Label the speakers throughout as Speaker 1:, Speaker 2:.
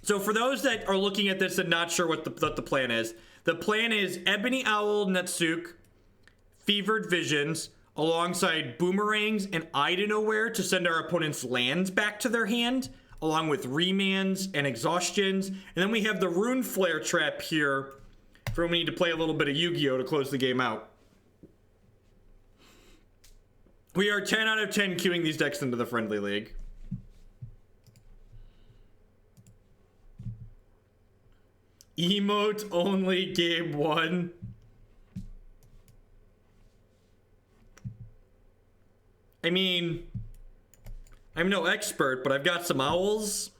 Speaker 1: So for those that are looking at this and not sure what the plan is Ebony Owl Netsuke, Fevered Visions, alongside Boomerangs and I Don't Know Where to send our opponent's lands back to their hand, along with Remands and Exhaustions. And then we have the Runeflare Trap here for when we need to play a little bit of Yu-Gi-Oh! To close the game out. We are 10 out of 10 queuing these decks into the Friendly League. Emote only game 1. I mean, I'm no expert, but I've got some owls.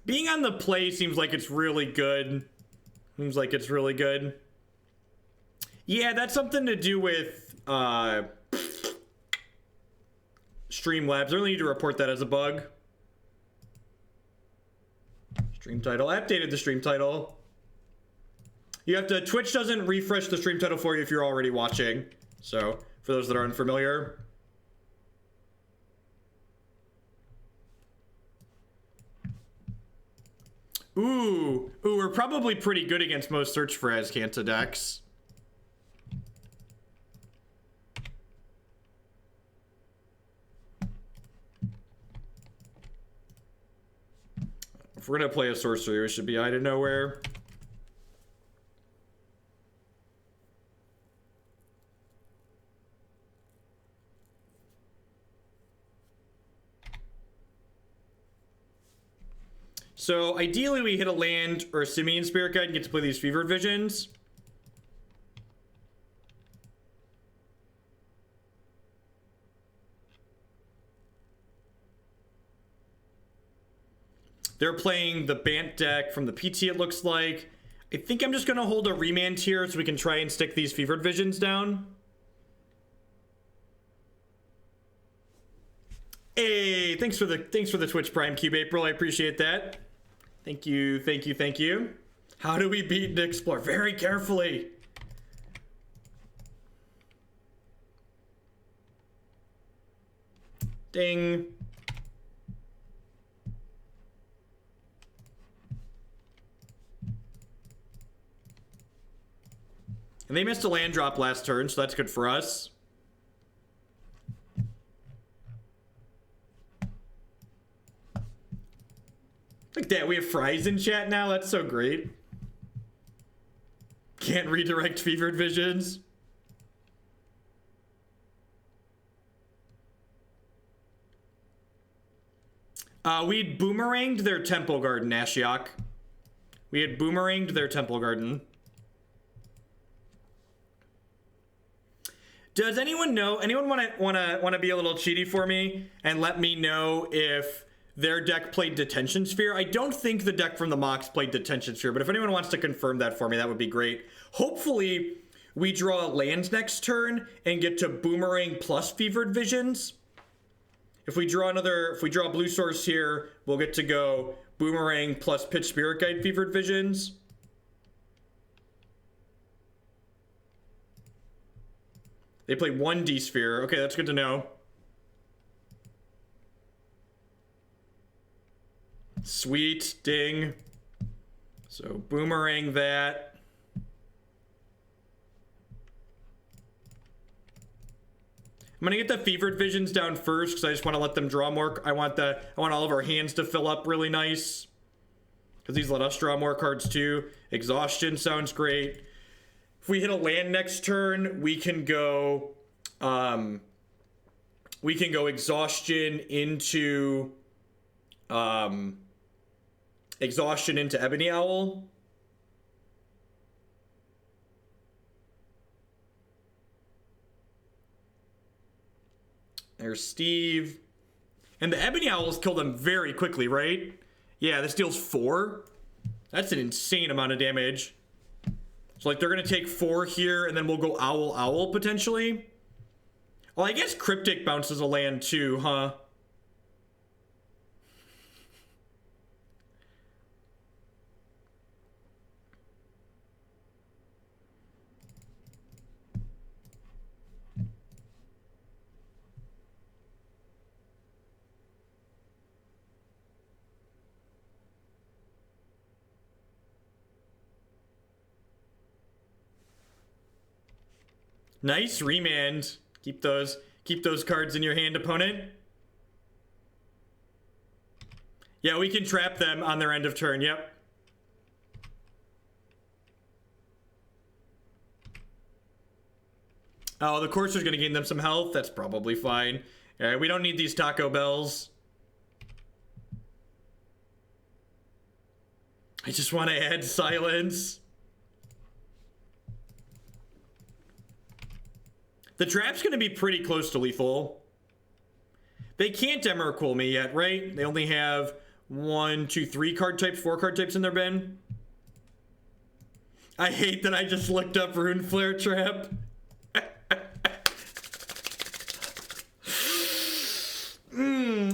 Speaker 1: Being on the play seems like it's really good. Seems like it's really good. Yeah, that's something to do with Streamlabs. I really need to report that as a bug. Stream title. I updated the stream title. You have to, Twitch doesn't refresh the stream title for you if you're already watching. So, for those that are unfamiliar. Ooh, we're probably pretty good against most Search for Azcanta decks. If we're gonna play a sorcery, we should be I Don't Know Where. So ideally we hit a land or a Simian Spirit Guide and get to play these Fevered Visions. They're playing the Bant deck from the PT, it looks like. I think I'm just gonna hold a Remand here so we can try and stick these Fevered Visions down. Hey, thanks for the Twitch Prime Cube, April. I appreciate that. Thank you, thank you, thank you. How do we beat and explore? Very carefully. Ding. And they missed a land drop last turn, so that's good for us. Look at that, we have fries in chat now. That's so great. Can't redirect Fevered Visions. We'd boomeranged their Temple Garden, Ashiok. We had boomeranged their Temple Garden. Does anyone know? Anyone wanna be a little cheaty for me and let me know if their deck played Detention Sphere? I don't think the deck from the mocks played Detention Sphere, but if anyone wants to confirm that for me, that would be great. Hopefully, we draw lands next turn and get to Boomerang plus Fevered Visions. If we draw Blue Source here, we'll get to go Boomerang plus Pitch Spirit Guide Fevered Visions. They play 1 D-Sphere. Okay, that's good to know. Sweet, ding. So Boomerang that. I'm gonna get the Fevered Visions down first because I just want to let them draw more. I want all of our hands to fill up really nice, because these let us draw more cards too. Exhaustion sounds great. If we hit a land next turn, we can go Exhaustion into Ebony Owl. There's Steve. And the Ebony Owls kill them very quickly, right? Yeah, this deals 4. That's an insane amount of damage. So, like, they're going to take 4 here, and then we'll go Owl, Owl, potentially. Well, I guess Cryptic bounces a land, too, huh? Nice Remand. Keep those cards in your hand, opponent. Yeah, we can trap them on their end of turn. Yep. Oh, the Courser's gonna gain them some health. That's probably fine. We don't need these Taco Bells. I just want to add silence. The trap's gonna be pretty close to lethal. They can't Emrakul me yet, right? They only have 1, 2, 3 card types, 4 card types in their bin. I hate that I just looked up Runeflare Trap.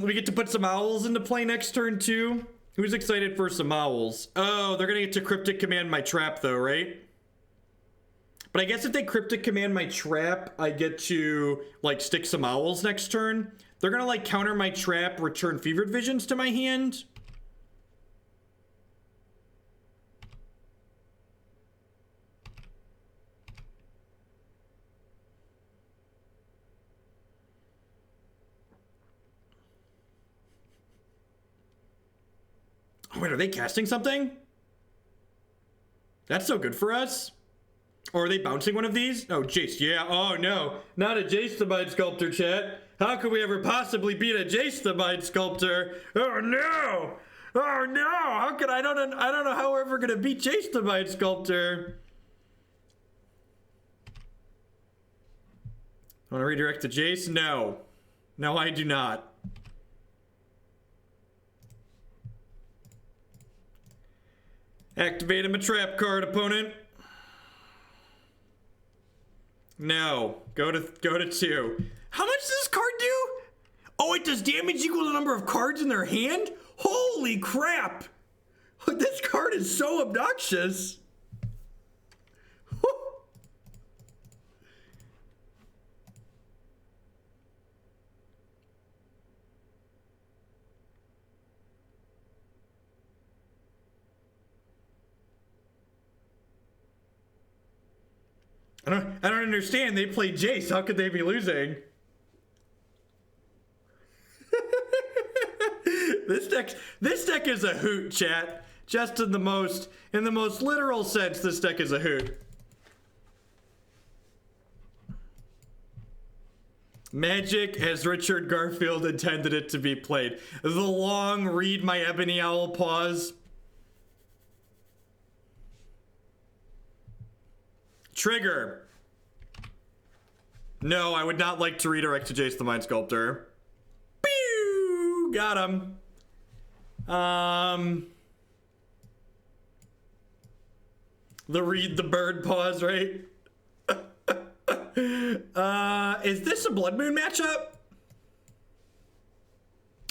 Speaker 1: We get to put some owls into play next turn too. Who's excited for some owls? Oh, they're gonna get to Cryptic Command my trap though, right? But I guess if they Cryptic Command my trap, I get to like stick some owls next turn. They're gonna like counter my trap, return Fevered Visions to my hand. Oh, wait, are they casting something? That's so good for us. Or are they bouncing one of these? Oh, Jace, yeah. Oh, no. Not a Jace the Mind Sculptor, chat. How could we ever possibly beat a Jace the Mind Sculptor? Oh, no. Oh, no. How could I don't know how we're ever going to beat Jace the Mind Sculptor. Want to redirect to Jace? No. No, I do not. Activate him a trap card, opponent. No. Go to 2. How much does this card do? Oh, it does damage equal to the number of cards in their hand? Holy crap! This card is so obnoxious. I don't understand. They played Jace. How could they be losing? This deck is a hoot, chat. Just in the most literal sense, this deck is a hoot. Magic as Richard Garfield intended it to be played. The long read my Ebony Owl pause. Trigger. No, I would not like to redirect to Jace the Mind Sculptor. Pew! Got him. The read the bird pause, right? Is this a Blood Moon matchup?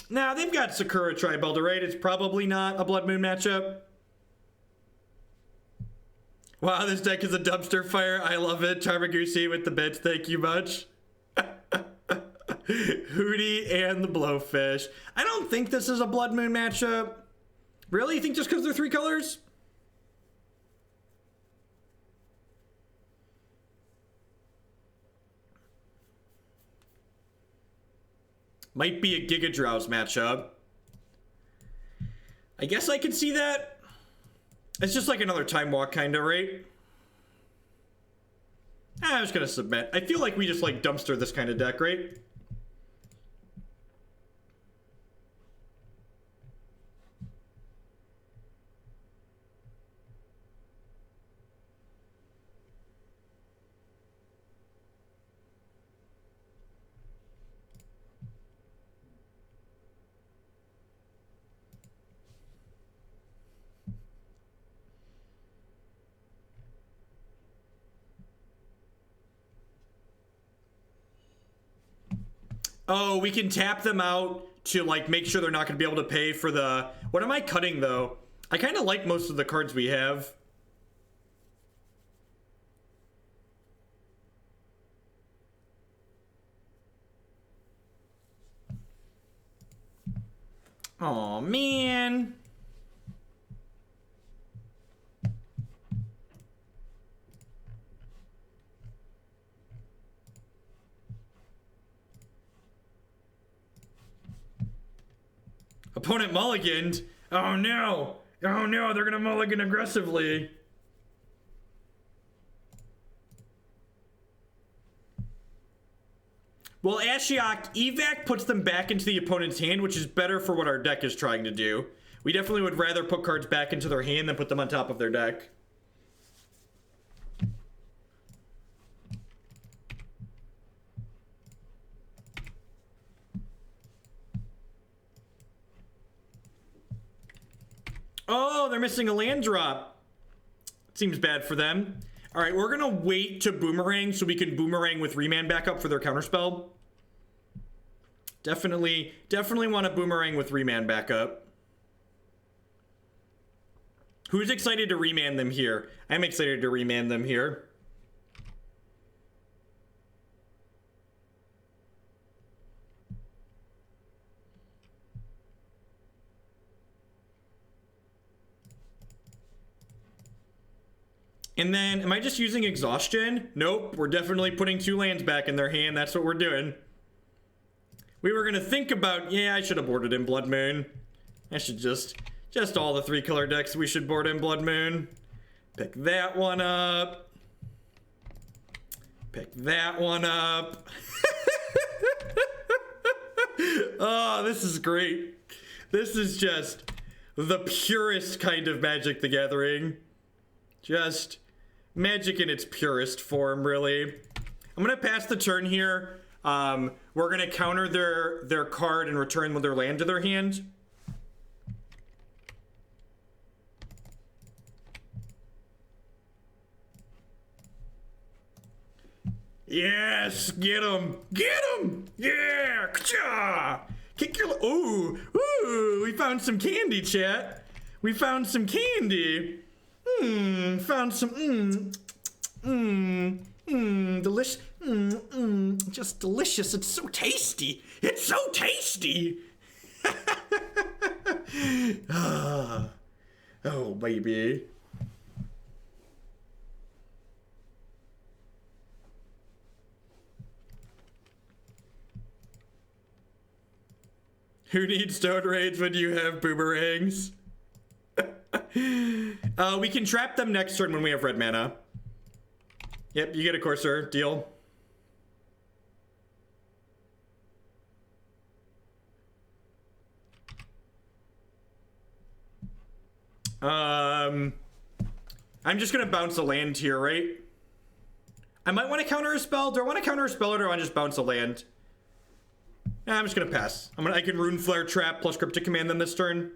Speaker 1: Nah, they've got Sakura Tribelder, right? It's probably not a Blood Moon matchup. Wow, this deck is a dumpster fire. I love it. Charmaguchi with the bits. Thank you much. Hootie and the Blowfish. I don't think this is a Blood Moon matchup. Really? You think just because they're 3 colors? Might be a Gigadrowse matchup. I guess I could see that. It's just like another Time Walk kind of, right? I'm just gonna submit. I feel like we just like dumpster this kind of deck, right? Oh, we can tap them out to like make sure they're not going to be able to pay for the... What am I cutting though? I kind of like most of the cards we have. Oh man. Opponent mulliganed. Oh no. Oh no, they're gonna mulligan aggressively. Well, Ashiok, evac puts them back into the opponent's hand, which is better for what our deck is trying to do. We definitely would rather put cards back into their hand than put them on top of their deck. Oh, they're missing a land drop. Seems bad for them. All right, we're gonna wait to Boomerang so we can Boomerang with Remand back up for their counterspell. Definitely want to Boomerang with Remand back up. Who's excited to Remand them here? I'm excited to Remand them here. And then, am I just using Exhaustion? Nope, we're definitely putting 2 lands back in their hand. That's what we're doing. We were gonna think about, yeah, I should have boarded in Blood Moon. I should just all the 3 color decks we should board in Blood Moon. Pick that one up. Pick that one up. Oh, this is great. This is just the purest kind of Magic the Gathering. Just Magic in its purest form, really. I'm gonna pass the turn here. We're gonna counter their card and return their land to their hand. Yes, get him, yeah, ka-cha! Kick your, ooh, we found some candy, chat. We found some candy. Found some, delicious, just delicious. It's so tasty. It's so tasty. Oh, baby. Who needs Stone Raids when you have Boomerangs? We can trap them next turn when we have red mana. Yep, you get a Courser. Deal. I'm just gonna bounce a land here, right? I might want to counter a spell. Do I want to counter a spell or do I want to just bounce a land? Nah, I'm just gonna pass. I can Runeflare Trap plus Cryptic Command them this turn.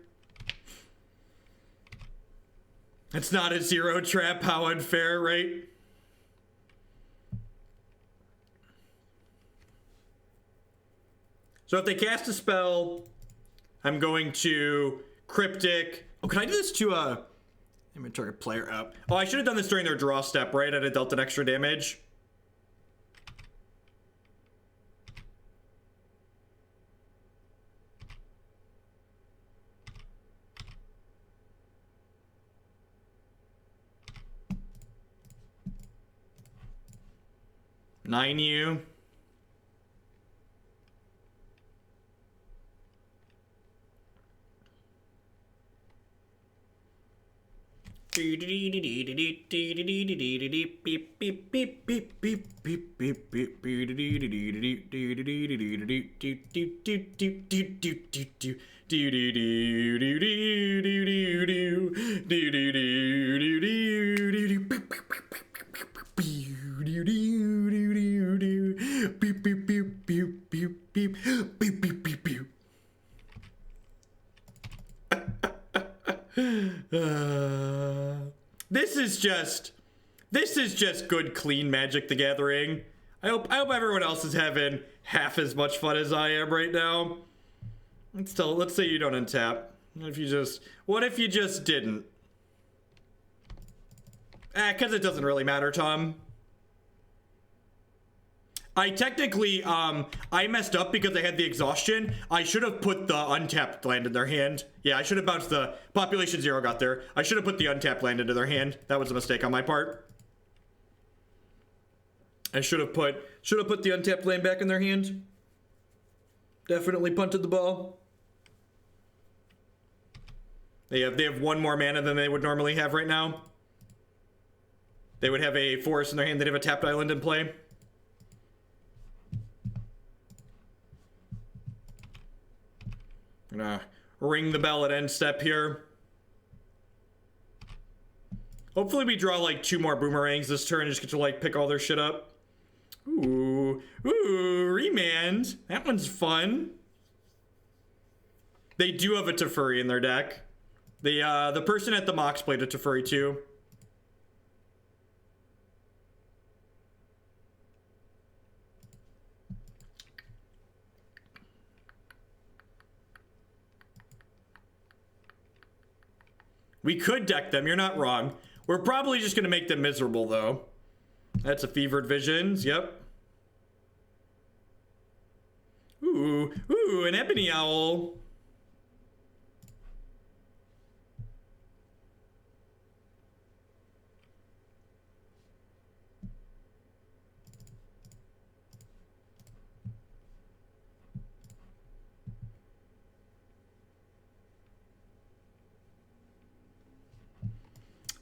Speaker 1: It's not a 0 trap, how unfair, right? So if they cast a spell, I'm going to Cryptic. Oh, can I do this to a target player up? Oh, I should have done this during their draw step, right? I'd have dealt an extra damage. Nine you. This is just good, clean Magic the Gathering. I hope everyone else is having half as much fun as I am right now. Let's say you don't untap. What if you just didn't? Cause it doesn't really matter, Tom. I technically, I messed up because I had the Exhaustion. I should have put the untapped land in their hand. Yeah, I should have bounced the Population 0 got there. I should have put the untapped land into their hand. That was a mistake on my part. I should have put the untapped land back in their hand. Definitely punted the ball. They have one more mana than they would normally have right now. They would have a forest in their hand. They'd have a tapped island in play. Gonna ring the bell at end step here. Hopefully we draw like 2 more boomerangs this turn and just get to like pick all their shit up. Ooh, Remand. That one's fun. They do have a Teferi in their deck. The person at the Mox played a Teferi too. We could deck them, you're not wrong. We're probably just gonna make them miserable though. That's a Fevered Visions, yep. Ooh, an Ebony Owl.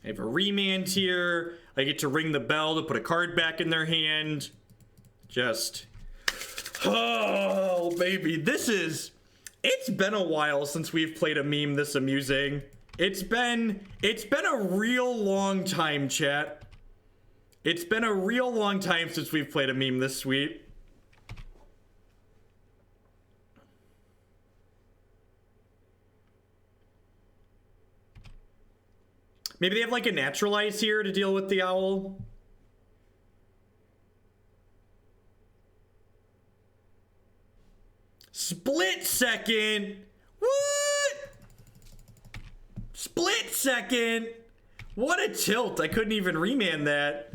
Speaker 1: I have a Remand here. I get to ring the bell to put a card back in their hand. Just, oh baby, it's been a while since we've played a meme this amusing. It's been a real long time, chat. It's been a real long time since we've played a meme this sweet. Maybe they have like a Naturalize here to deal with the owl. Split second. What? Split second. What a tilt. I couldn't even remand that.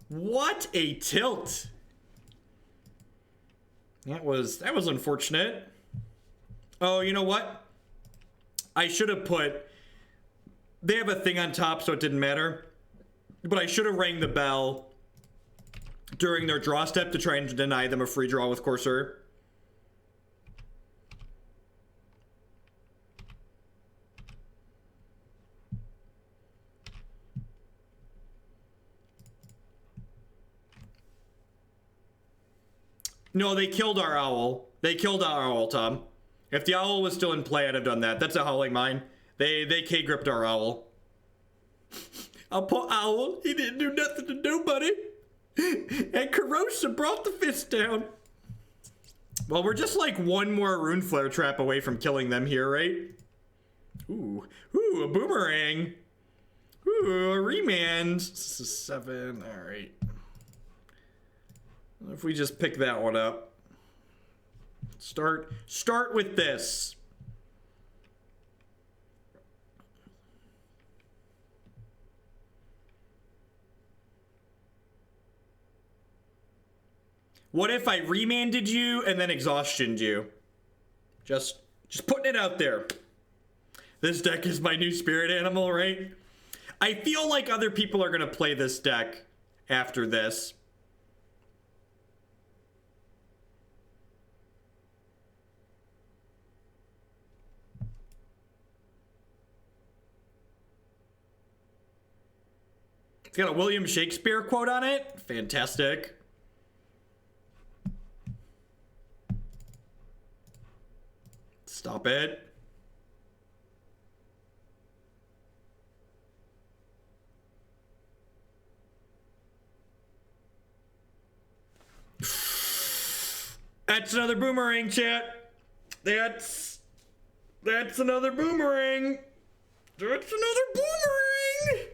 Speaker 1: What a tilt. That was unfortunate. Oh, you know what? I should have put, they have a thing on top, so it didn't matter. But I should have rang the bell during their draw step to try and deny them a free draw with Corsair. No, they killed our owl. They killed our owl, Tom. If the owl was still in play, I'd have done that. That's a Howling Mine. They K-gripped our owl. Our poor owl. He didn't do nothing to nobody. And Corrosive brought the fist down. Well, we're just like one more Runeflare Trap away from killing them here, right? Ooh, a Boomerang. Ooh, a Remand. This is 7, all right. If we just pick that one up. Start with this. What if I remanded you and then exhaustioned you? Just putting it out there. This deck is my new spirit animal, right? I feel like other people are gonna play this deck after this. It's got a William Shakespeare quote on it. Fantastic. Stop it. That's another boomerang, chat. That's another boomerang. That's another boomerang.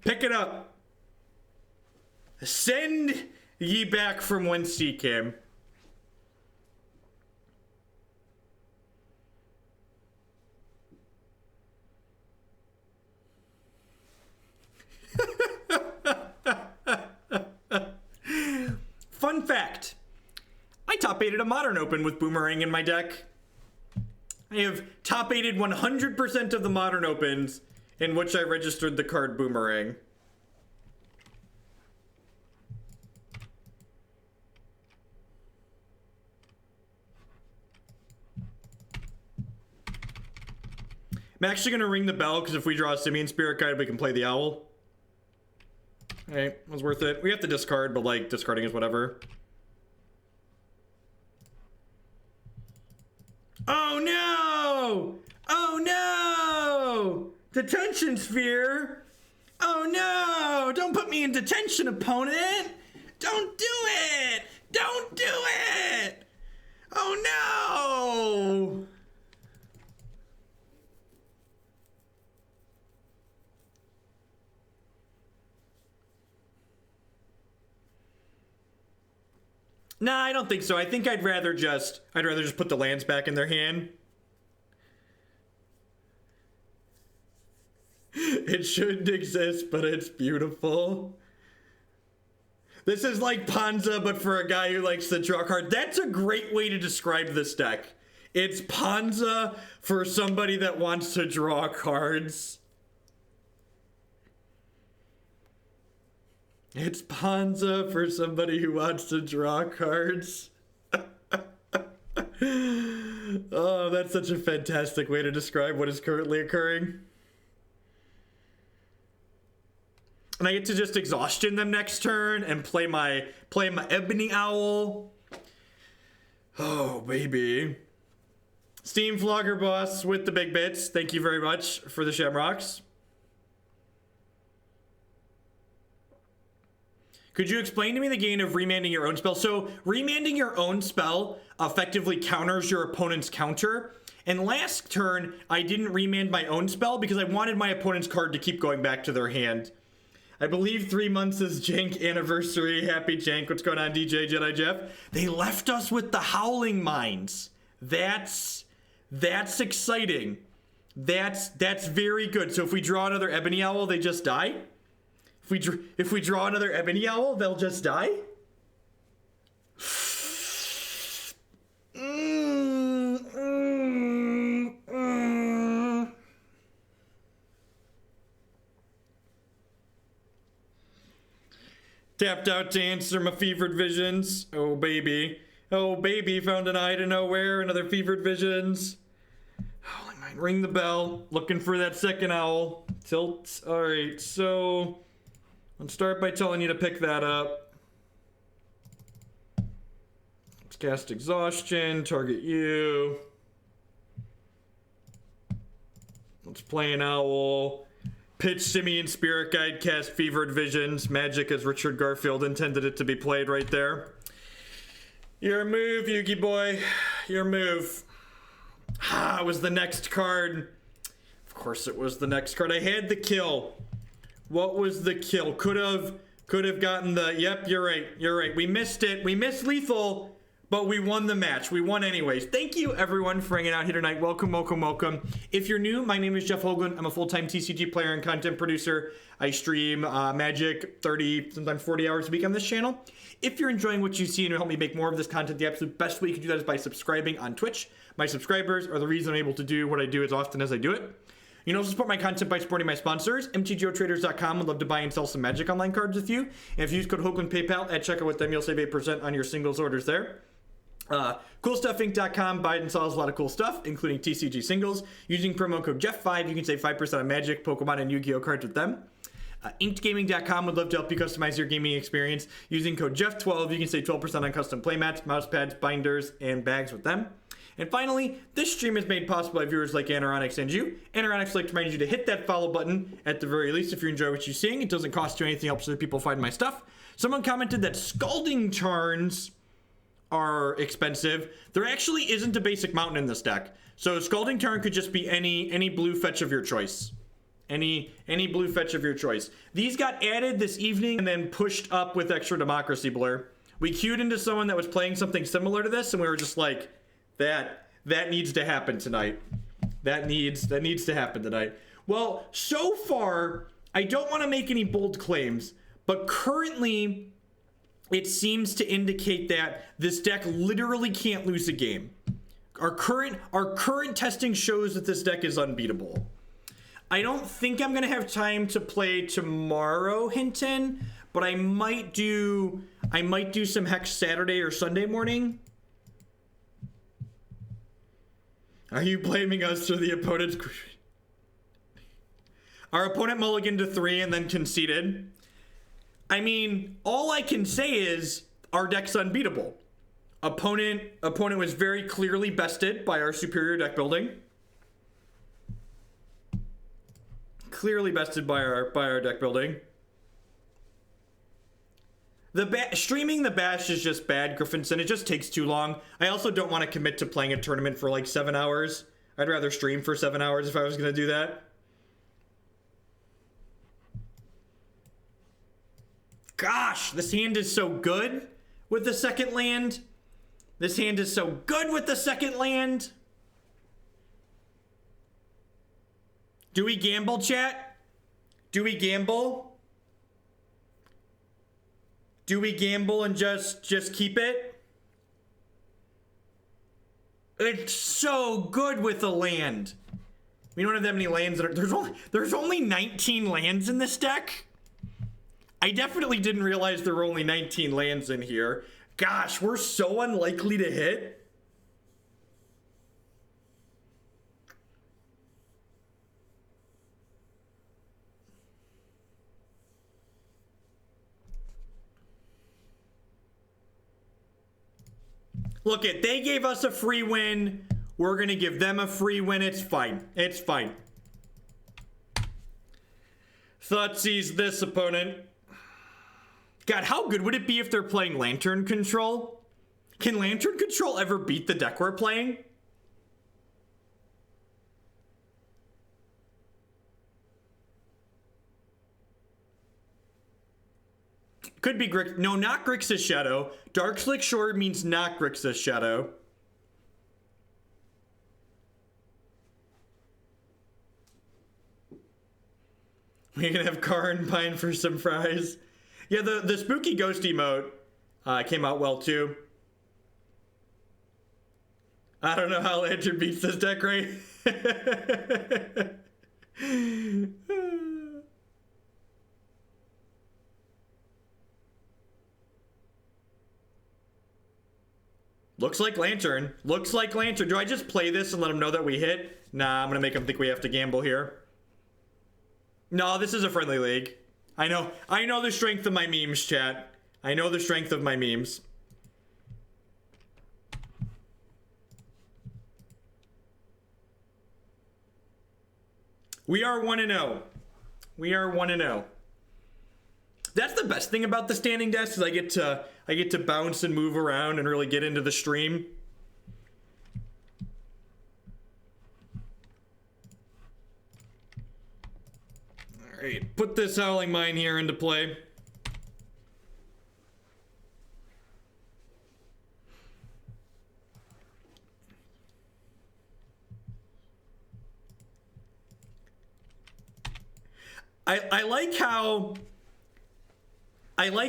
Speaker 1: Pick it up. Send ye back from whence ye came. Fun fact. I top-8'd a Modern Open with Boomerang in my deck. I have top-8'd 100% of the Modern Opens in which I registered the card Boomerang. I'm actually gonna ring the bell because if we draw a Simian Spirit Guide, we can play the owl. Hey, it was worth it. We have to discard, but like discarding is whatever. Oh no! Oh no! Detention Sphere! Oh no! Don't put me in detention, opponent! Don't do it! Don't do it! Oh no! Nah, I don't think so. I think I'd rather just put the lands back in their hand. It shouldn't exist, but it's beautiful. This is like Panza, but for a guy who likes to draw cards. That's a great way to describe this deck. It's Panza for somebody that wants to draw cards. It's Panza for somebody who wants to draw cards. Oh, that's such a fantastic way to describe what is currently occurring. And I get to just Exhaustion them next turn and play my Ebony Owl. Oh, baby. Steam Flogger Boss with the big bits. Thank you very much for the Shamrocks. Could you explain to me the gain of remanding your own spell? So, remanding your own spell effectively counters your opponent's counter. And last turn, I didn't remand my own spell because I wanted my opponent's card to keep going back to their hand. I believe 3 months is Jank anniversary. Happy Jank. What's going on, DJ Jedi Jeff? They left us with the Howling Mines. That's exciting. That's very good. So if we draw another Ebony Owl, they just die? If we draw another Ebony Owl, they'll just die? Tapped out to answer my fevered visions. Oh baby. Oh baby, found an eye to nowhere. Another fevered visions. Howling Mine, ring the bell. Looking for that second owl. Tilt. Alright, so let's start by telling you to pick that up. Let's cast Exhaustion, target you. Let's play an owl. Pitch Simian Spirit Guide, cast Fevered Visions. Magic as Richard Garfield intended it to be played right there. Your move, Yugi boy. Your move. Ah, it was the next card. Of course it was the next card. I had the kill. What was the kill? Could have gotten the... Yep, you're right. You're right. We missed it. We missed lethal, but we won the match. We won anyways. Thank you, everyone, for hanging out here tonight. Welcome, welcome, welcome. If you're new, my name is Jeff Hoagland. I'm a full-time TCG player and content producer. I stream Magic 30, sometimes 40 hours a week on this channel. If you're enjoying what you see and help me make more of this content, the absolute best way you can do that is by subscribing on Twitch. My subscribers are the reason I'm able to do what I do as often as I do it. You can also support my content by supporting my sponsors. MTGOtraders.com would love to buy and sell some Magic Online cards with you. And if you use code Hoagland PayPal at checkout with them, you'll save 8% on your singles orders there. CoolStuffInc.com buys and sells a lot of cool stuff, including TCG singles. Using promo code Jeff5, you can save 5% on Magic, Pokemon, and Yu-Gi-Oh cards with them. InkedGaming.com would love to help you customize your gaming experience. Using code Jeff12, you can save 12% on custom playmats, mouse pads, binders, and bags with them. And finally, this stream is made possible by viewers like Anoronics and you. Anoronics like to remind you to hit that follow button at the very least if you enjoy what you're seeing. It doesn't cost you anything, helps other people find my stuff. Someone commented that Scalding Tarns are expensive. There actually isn't a basic mountain in this deck. So Scalding Tarn could just be any blue fetch of your choice. Any blue fetch of your choice. These got added this evening and then pushed up with extra democracy blur. We queued into someone that was playing something similar to this and we were just like, that needs to happen tonight. That needs to happen tonight. Well, so far, I don't want to make any bold claims, but currently it seems to indicate that this deck literally can't lose a game. Our current testing shows that this deck is unbeatable. I don't think I'm gonna have time to play tomorrow, Hinton, but I might do some Hex Saturday or Sunday morning. Are you blaming us for the opponent's... Our opponent mulliganed to 3 and then conceded. I mean, all I can say is our deck's unbeatable. Opponent was very clearly bested by our superior deck building. Clearly bested by our deck building. Streaming the bash is just bad, Griffinson. It just takes too long. I also don't want to commit to playing a tournament for like 7 hours. I'd rather stream for 7 hours if I was going to do that. Gosh, this hand is so good with the second land. This hand is so good with the second land. Do we gamble, chat? Do we gamble? Do we gamble and just keep it? It's so good with the land. We don't have that many lands. There's only 19 lands in this deck. I definitely didn't realize there were only 19 lands in here. Gosh, we're so unlikely to hit. Look it, they gave us a free win. We're gonna give them a free win. It's fine. It's fine. Thoughtseize this opponent. God, how good would it be if they're playing Lantern Control? Can Lantern Control ever beat the deck we're playing? Could be Grix. No, not Grixis Shadow. Dark Slick Shore means not Grixis Shadow. We're gonna have Karn Pine for some fries. Yeah, the spooky ghost emote came out well too. I don't know how Lantern beats this deck, right? Looks like Lantern. Looks like Lantern. Do I just play this and let them know that we hit? Nah, I'm gonna make them think we have to gamble here. No, this is a friendly league. I know the strength of my memes, chat. I know the strength of my memes. We are 1-0. We are 1-0. That's the best thing about the standing desk is I get to bounce and move around and really get into the stream. All right, put this Howling Mine here into play. I like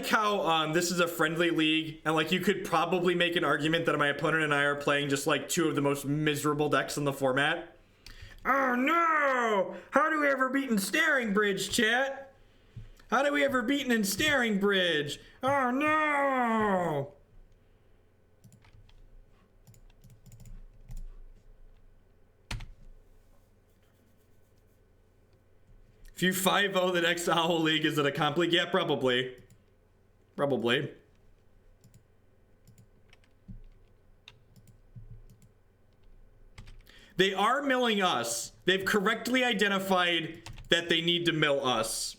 Speaker 1: how this is a friendly league, and like you could probably make an argument that my opponent and I are playing just like two of the most miserable decks in the format. Oh no! How do we ever beat in Staring Bridge, chat? How do we ever beat in Staring Bridge? Oh no! If you 5-0 the next Owl League, is it a comp league? Yeah, probably. Probably. They are milling us. They've correctly identified that they need to mill us.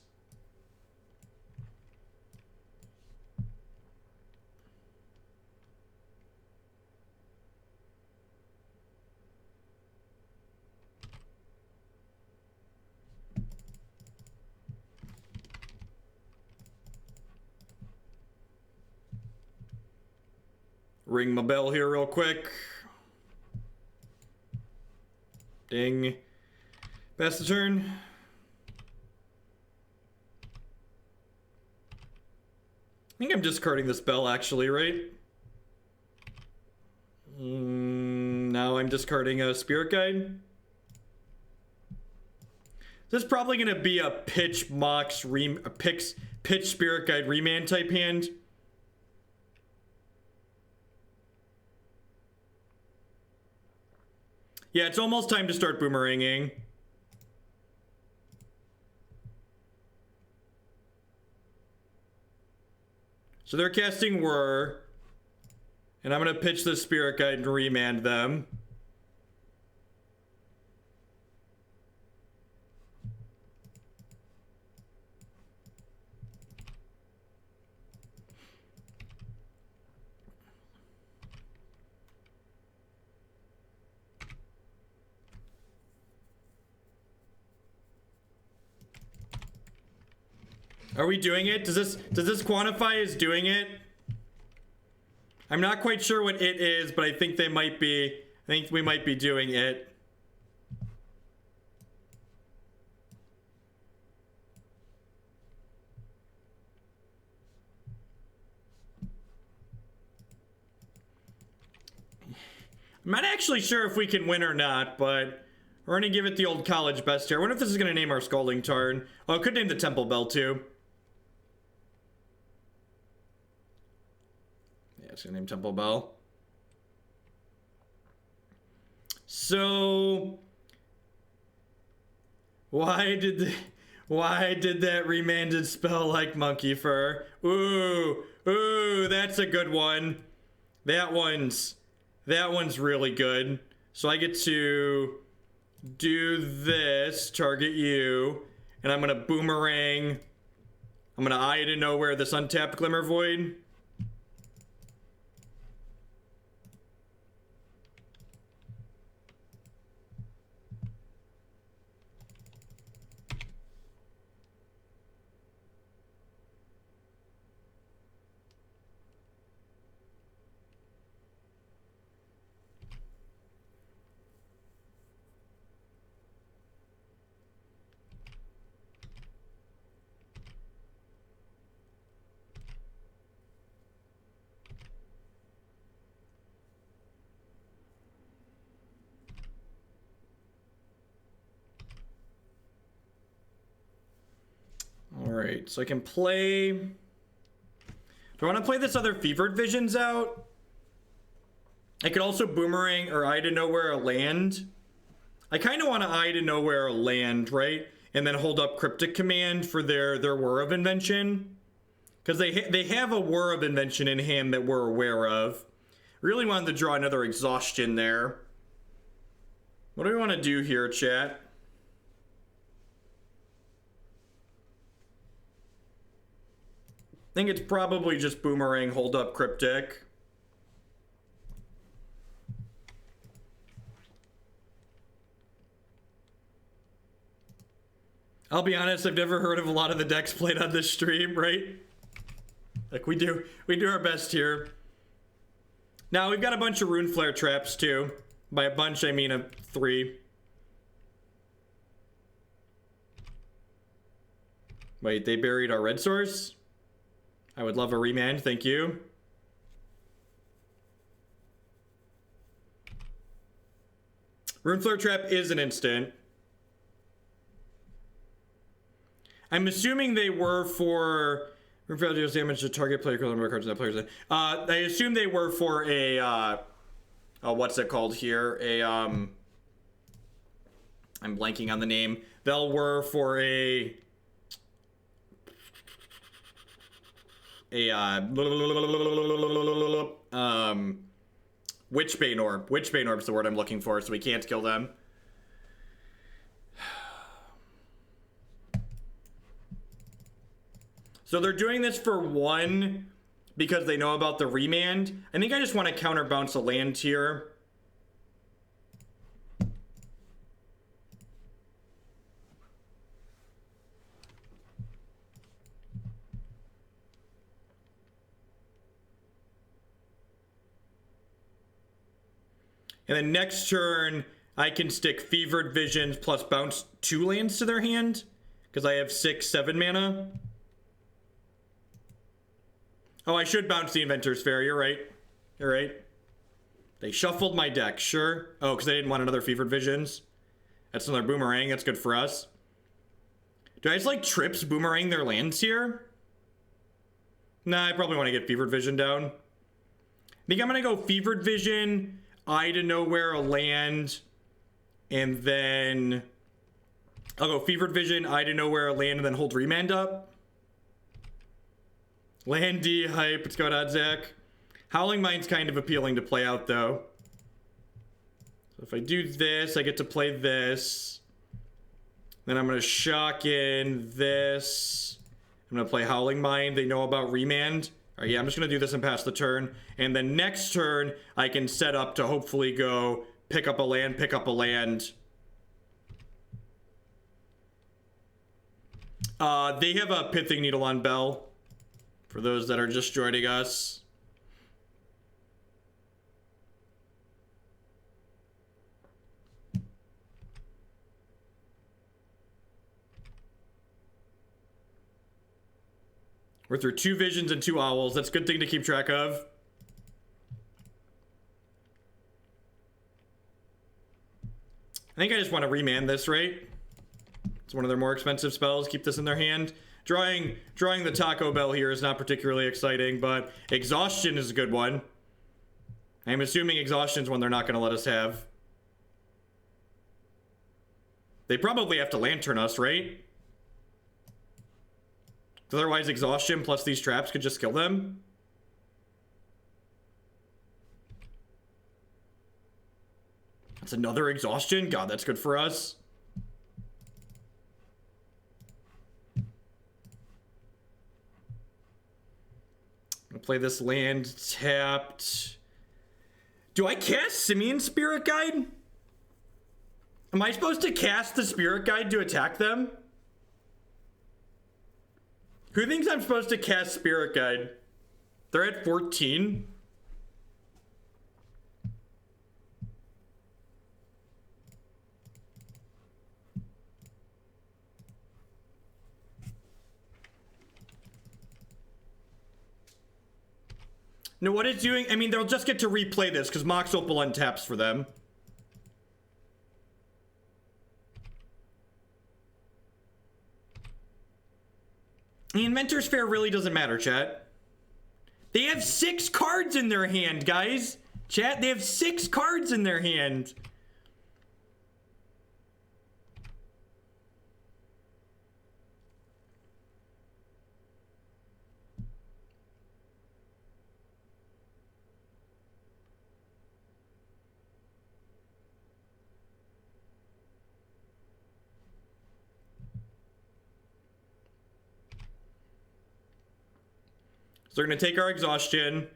Speaker 1: Ring my bell here real quick. Ding. Pass the turn. I think I'm discarding this bell actually, right? Now I'm discarding a Spirit Guide. This is probably gonna be a pitch Mox pitch Spirit Guide Remand type hand. Yeah, it's almost time to start boomeranging. So they're casting Whir. And I'm going to pitch the Spirit Guide and Remand them. Are we doing it? Does this quantify as doing it? I'm not quite sure what it is, but I think they might be. I think we might be doing it. I'm not actually sure if we can win or not, but we're gonna give it the old college best here. I wonder if this is gonna name our Scalding Tarn. Oh, it could name the Temple Bell too. Yeah, it's gonna name Temple Bell. So why did that remanded spell like monkey fur? Ooh, that's a good one. That one's really good. So I get to do this, target you, and I'm gonna Boomerang. I'm gonna Eye to Nowhere this untapped Glimmer Void. Alright, so I can play... Do I want to play this other Fevered Visions out? I could also Boomerang or Eye to Nowhere a land. I kind of want to Eye to Nowhere a land, right? And then hold up Cryptic Command for their Whir of Invention. Because they have a Whir of Invention in hand that we're aware of. Really wanted to draw another Exhaustion there. What do we want to do here, chat? I think it's probably just Boomerang, hold up Cryptic. I'll be honest, I've never heard of a lot of the decks played on this stream, right? Like we do our best here. Now we've got a bunch of Runeflare Traps too. By a bunch I mean 3. Wait, they buried our red source? I would love a Remand, thank you. Runeflare Trap is an instant. I'm assuming they were for... Runeflare deals damage to target player equivalent cards that players... I assume they were for a... what's it called here? I'm blanking on the name. They were for a... Witchbane Orb. Witchbane Orb is the word I'm looking for, so we can't kill them. So they're doing this for 1 because they know about the Remand. I think I just want to counterbounce a land here. And then next turn, I can stick Fevered Visions plus bounce 2 lands to their hand. Because I have 6, 7 mana. Oh, I should bounce the Inventor's Fair. You're right. You're right. They shuffled my deck, sure. Oh, because they didn't want another Fevered Visions. That's another Boomerang. That's good for us. Do I just like trips Boomerang their lands here? Nah, I probably want to get Fevered Vision down. I think I'm going to go Fevered Vision... Eye to Nowhere a land, and then I'll go Fevered Vision, Eye to Nowhere a land, and then hold Remand up. Landy hype. What's going on, Zach? Howling Mine's kind of appealing to play out, though. So if I do this, I get to play this. Then I'm going to shock in this. I'm going to play Howling Mine. They know about Remand. All right, yeah, I'm just going to do this and pass the turn. And then next turn, I can set up to hopefully go pick up a land, pick up a land. They have a Pithing Needle on Bell. For those that are just joining us. We're through 2 Visions and 2 Owls. That's a good thing to keep track of. I think I just want to remand this, right? It's one of their more expensive spells. Keep this in their hand. Drawing the Taco Bell here is not particularly exciting, but Exhaustion is a good one. I'm assuming Exhaustion is one they're not going to let us have. They probably have to Lantern us, right? Otherwise, Exhaustion plus these traps could just kill them. That's another Exhaustion? God, that's good for us. I'll play this land tapped. Do I cast Simian Spirit Guide? Am I supposed to cast the Spirit Guide to attack them? Who thinks I'm supposed to cast Spirit Guide? They're at 14. No, what it's doing, I mean, they'll just get to replay this because Mox Opal untaps for them. The Inventor's Fair really doesn't matter, chat. They have 6 cards in their hand, guys. Chat, they have 6 cards in their hand. So they're going to take our Exhaustion.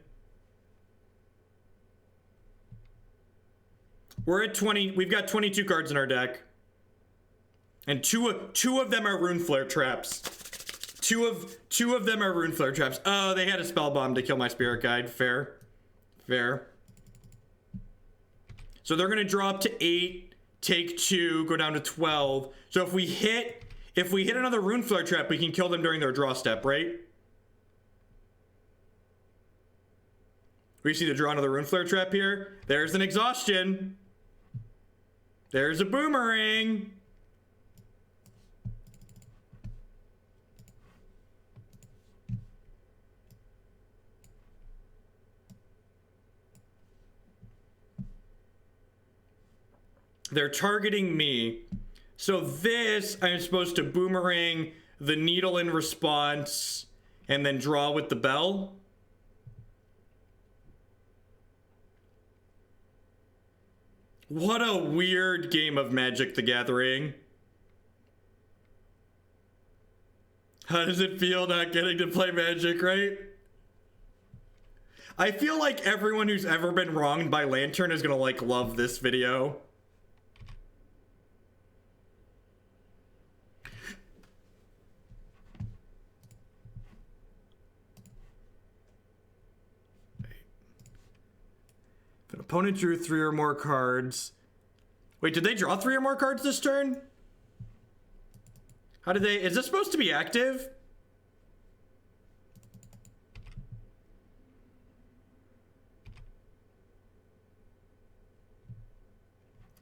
Speaker 1: We're at 20. We've got 22 cards in our deck. And two of them are Runeflare Traps. Two of them are Runeflare Traps. Oh, they had a Spell Bomb to kill my Spirit Guide. Fair. Fair. So they're going to draw up to 8, take 2, go down to 12. So if we hit another Runeflare Trap, we can kill them during their draw step, right? We see to draw another Runeflare Trap here. There's an Exhaustion. There's a Boomerang. They're targeting me. So this, I'm supposed to Boomerang the Needle in response and then draw with the Bell. What a weird game of Magic the Gathering. How does it feel not getting to play Magic, right? I feel like everyone who's ever been wronged by Lantern is gonna, like, love this video. If an opponent drew 3 or more cards... Wait, did they draw 3 or more cards this turn? How did they... Is this supposed to be active?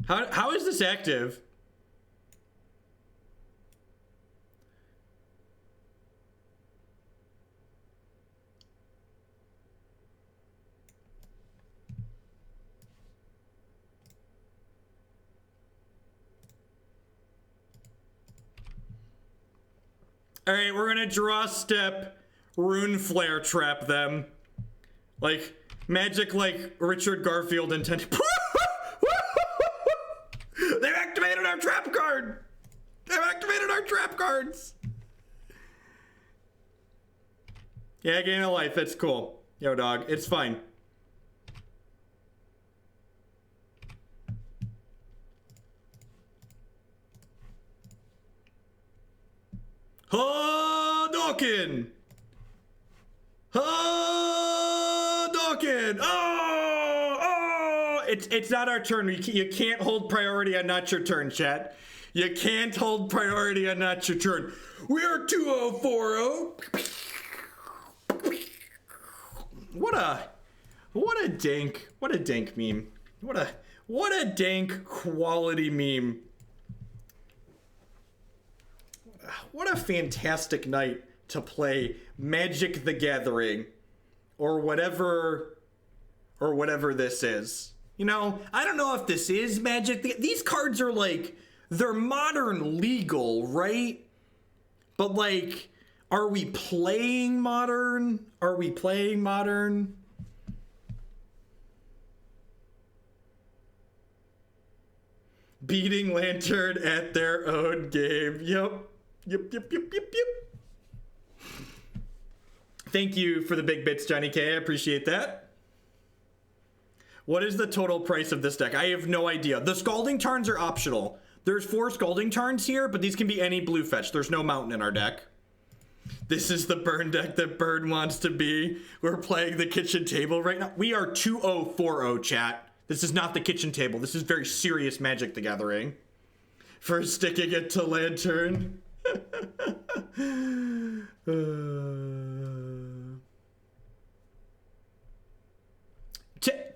Speaker 1: How is this active? All right, we're gonna draw step Runeflare Trap them. Like, magic like Richard Garfield intended. They've activated our trap card! They've activated our trap cards! Yeah, gain of life, it's cool. Yo, dog, it's fine. Hadouken! Hadouken! Oh! It's not our turn. You can't hold priority on not your turn, chat. You can't hold priority on not your turn. We are 2040. What a dank meme. What a dank quality meme. What a fantastic night to play Magic the Gathering or whatever this is. You know, I don't know if this is Magic. These cards are like, they're modern legal, right? But like, are we playing modern? Are we playing modern? Beating Lantern at their own game. Yep. Thank you for the big bits, Johnny K. I appreciate that. What is the total price of this deck? I have no idea. The Scalding Tarns are optional. There's 4 Scalding Tarns here, but these can be any blue fetch. There's no mountain in our deck. This is the burn deck that Burn wants to be. We're playing the kitchen table right now. We are 2040, chat. This is not the kitchen table. This is very serious Magic the Gathering. For sticking it to Lantern.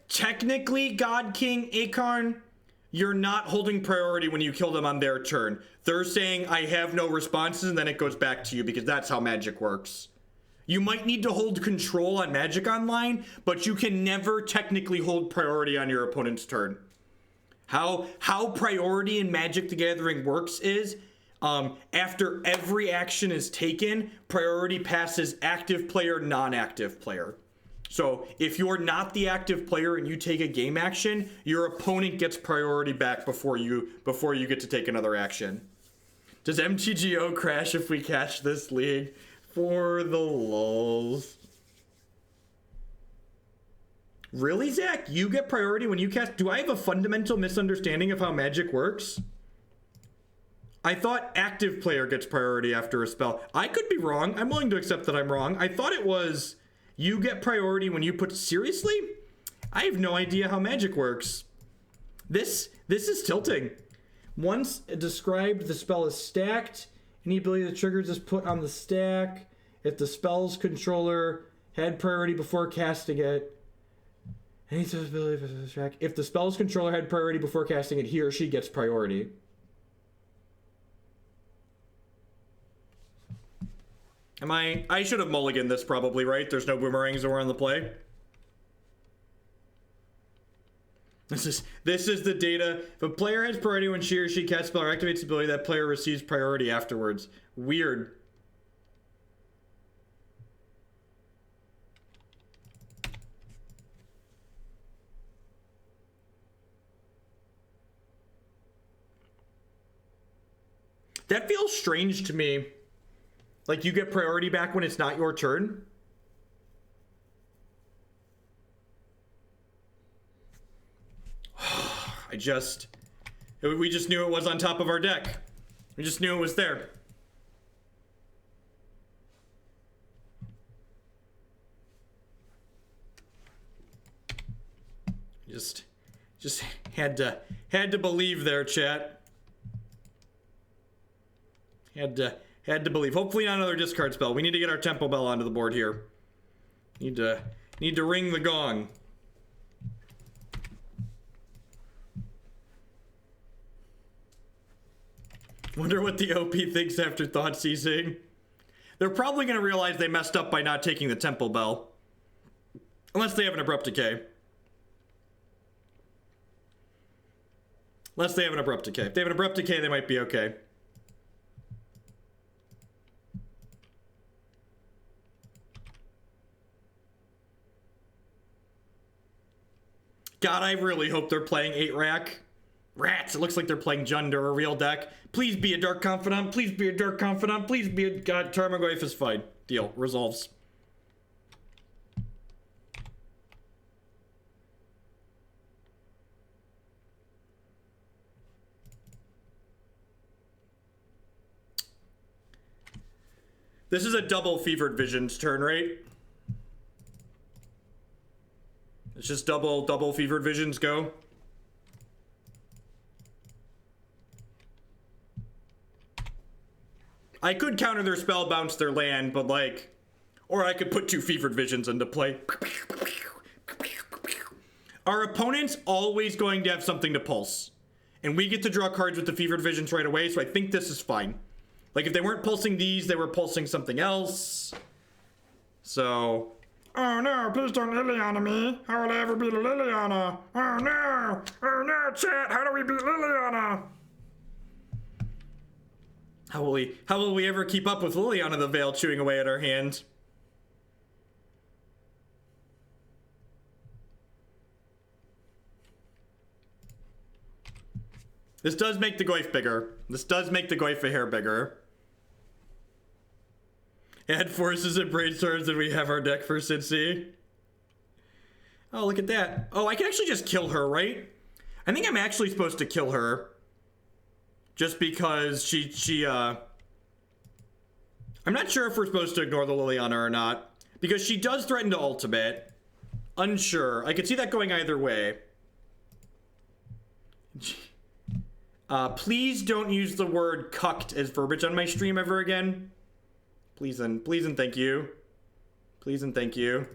Speaker 1: Technically, God King Akarn, you're not holding priority when you kill them on their turn. They're saying, I have no responses, and then it goes back to you, because that's how Magic works. You might need to hold control on Magic Online, but you can never technically hold priority on your opponent's turn. How priority in Magic the Gathering works is, after every action is taken, priority passes active player, non-active player. So if you're not the active player and you take a game action, your opponent gets priority back before you get to take another action. Does MTGO crash if we catch this league? For the lulz. Really, Zach? You get priority when you cast? Do I have a fundamental misunderstanding of how Magic works? I thought active player gets priority after a spell. I could be wrong. I'm willing to accept that I'm wrong. I thought it was you get priority when you put... Seriously? I have no idea how Magic works. This is tilting. Once described, the spell is stacked. Any ability that triggers is put on the stack. If the spell's controller had priority before casting it... Any ability for the track. If the spell's controller had priority before casting it, he or she gets priority. I should have mulliganed this probably, right? There's no boomerangs that were on the play. This is the data. If a player has priority when she or she casts spell or activates ability, that player receives priority afterwards. Weird. That feels strange to me. Like, you get priority back when it's not your turn? We just knew it was on top of our deck. We just knew it was there. Just had to believe there, chat. Had to believe. Hopefully not another discard spell. We need to get our Temple Bell onto the board here. Need to ring the gong. Wonder what the OP thinks after thought seizing. They're probably going to realize they messed up by not taking the Temple Bell. Unless they have an Abrupt Decay. If they have an Abrupt Decay, they might be okay. God, I really hope they're playing 8 rack. Rats, it looks like they're playing Jund or a real deck. Please be a Dark Confidant. Please be a Dark Confidant. Please be a... God, Tarmogoyf is fine. Deal. Resolves. This is a double Fevered Visions turn, right? It's just double Fevered Visions go. I could counter their spell, bounce their land, but like... Or I could put 2 Fevered Visions into play. Our opponent's always going to have something to pulse. And we get to draw cards with the Fevered Visions right away, so I think this is fine. Like, if they weren't pulsing these, they were pulsing something else. So... Oh no, please don't Liliana me. How will I ever beat Liliana? Oh no! Oh no, chat! How do we beat Liliana? How will we ever keep up with Liliana the Veil chewing away at our hand? This does make the Goyf bigger. This does make the Goyf a hair bigger. Add forces and brainstorms and we have our deck for Cincy. Oh, look at that. Oh, I can actually just kill her, right? I think I'm actually supposed to kill her. Just because I'm not sure if we're supposed to ignore the Liliana or not. Because she does threaten to ultimate. Unsure. I could see that going either way. Please don't use the word cucked as verbiage on my stream ever again. Please and thank you. Please and thank you.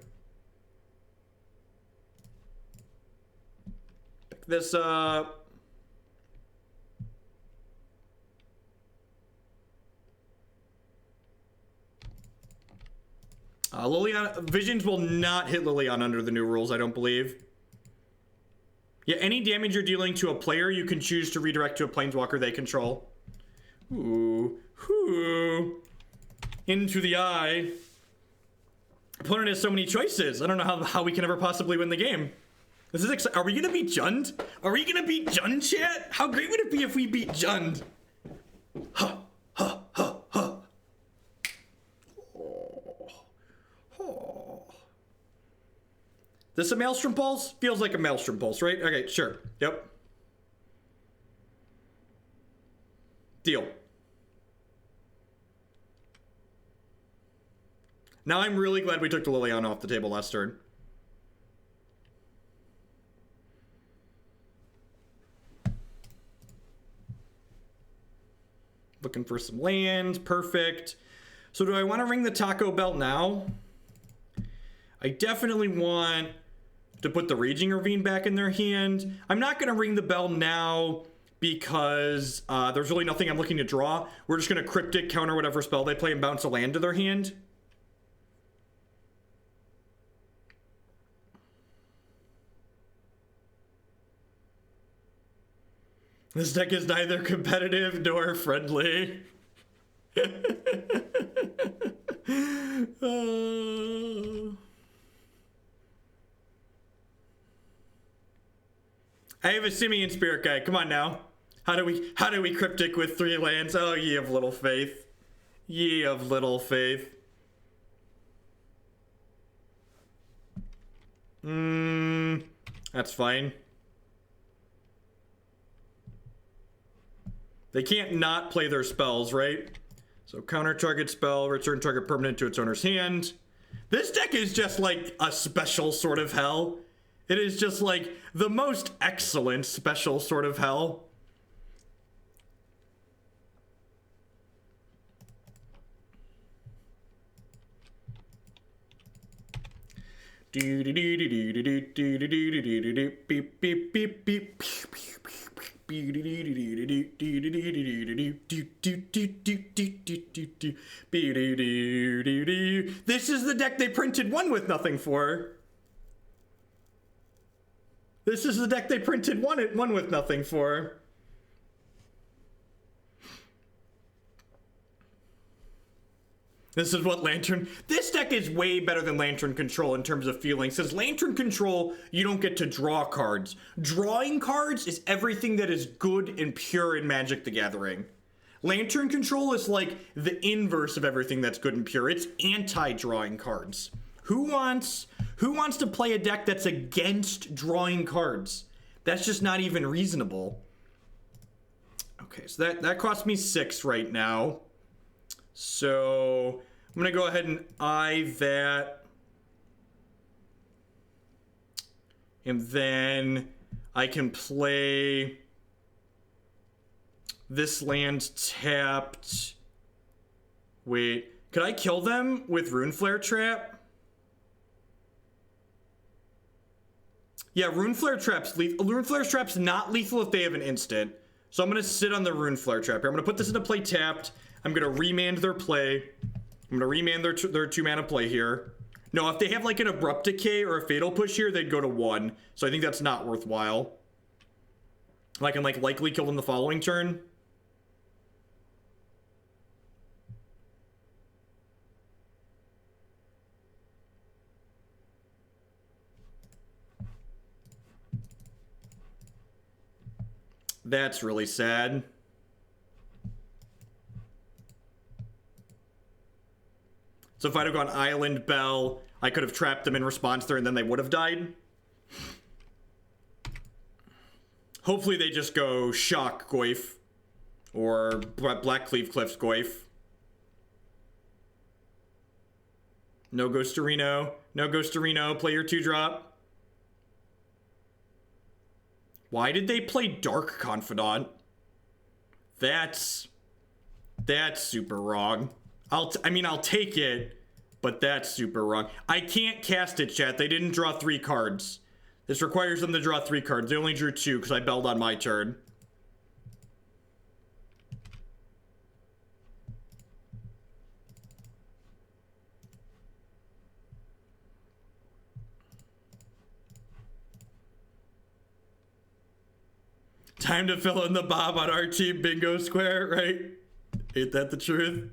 Speaker 1: Pick this up. Liliana, Visions will not hit Liliana under the new rules, I don't believe. Yeah, any damage you're dealing to a player, you can choose to redirect to a planeswalker they control. Ooh. Ooh. Into the eye. Opponent has so many choices. I don't know how we can ever possibly win the game. This is exciting. Are we gonna beat Jund? Are we gonna beat Jund, chat? How great would it be if we beat Jund? Huh, huh, huh, huh. Oh, oh. This a Maelstrom Pulse? Feels like a Maelstrom Pulse, right? Okay, sure. Yep. Deal. Now I'm really glad we took the Liliana off the table last turn. Looking for some lands. Perfect. So do I want to ring the Taco Bell now? I definitely want to put the Raging Ravine back in their hand. I'm not going to ring the bell now because there's really nothing I'm looking to draw. We're just going to Cryptic counter whatever spell they play and bounce a land to their hand. This deck is neither competitive nor friendly. I have a Simian Spirit Guide. Come on now. How do we Cryptic with 3 lands? Oh, ye of little faith. Ye of little faith. That's fine. They can't not play their spells, right? So counter target spell, return target permanent to its owner's hand. This deck is just like a special sort of hell. It is just like the most excellent special sort of hell. This is the deck they printed one with nothing for. This is the deck they printed one with nothing for. This is what Lantern... This deck is way better than Lantern Control in terms of feeling. Since Lantern Control, you don't get to draw cards. Drawing cards is everything that is good and pure in Magic the Gathering. Lantern Control is like the inverse of everything that's good and pure. It's anti-drawing cards. Who wants to play a deck that's against drawing cards? That's just not even reasonable. Okay, so that cost me 6 right now. So I'm going to go ahead and eye that. And then I can play this land tapped. Wait, could I kill them with Runeflare Trap? Yeah, Runeflare Trap's lethal. Runeflare Trap's not lethal if they have an instant. So I'm going to sit on the Runeflare Trap here. I'm going to put this into play tapped. I'm going to remand their play. I'm going to remand their 2-mana play here. No, if they have like an Abrupt Decay or a Fatal Push here, they'd go to 1. So I think that's not worthwhile. I can like likely kill them the following turn. That's really sad. So if I'd have gone Island Bell, I could have trapped them in response there and then they would have died. Hopefully they just go Shock Goyf or Blackcleave Cliffs Goyf. No Ghostarino. No Ghostarino. Play your 2-drop. Why did they play Dark Confidant? That's super wrong. I mean, I'll take it, but that's super wrong. I can't cast it, chat. They didn't draw 3 cards. This requires them to draw 3 cards. They only drew 2 because I belled on my turn. Time to fill in the Bob on our team bingo square, right? Ain't that the truth?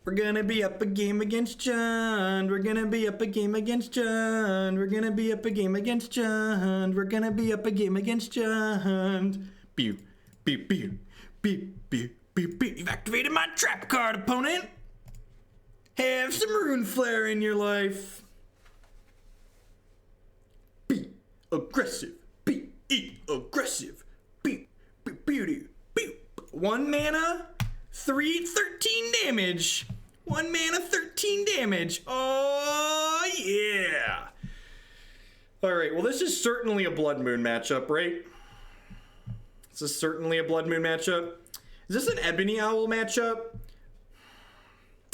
Speaker 1: We're gonna be up a game against John. We're gonna be up a game against John. We're gonna be up a game against John. We're gonna be up a game against John. Pew, pew, pew, pew, pew, pew, pew. You've activated my trap card, opponent. Have some Runeflare in your life. Be aggressive. Be aggressive. Be beauty. Be 1 mana. 13 damage. 1 mana, 13 damage. Oh, yeah. All right, well, this is certainly a Blood Moon matchup, right? This is certainly a Blood Moon matchup. Is this an Ebony Owl matchup?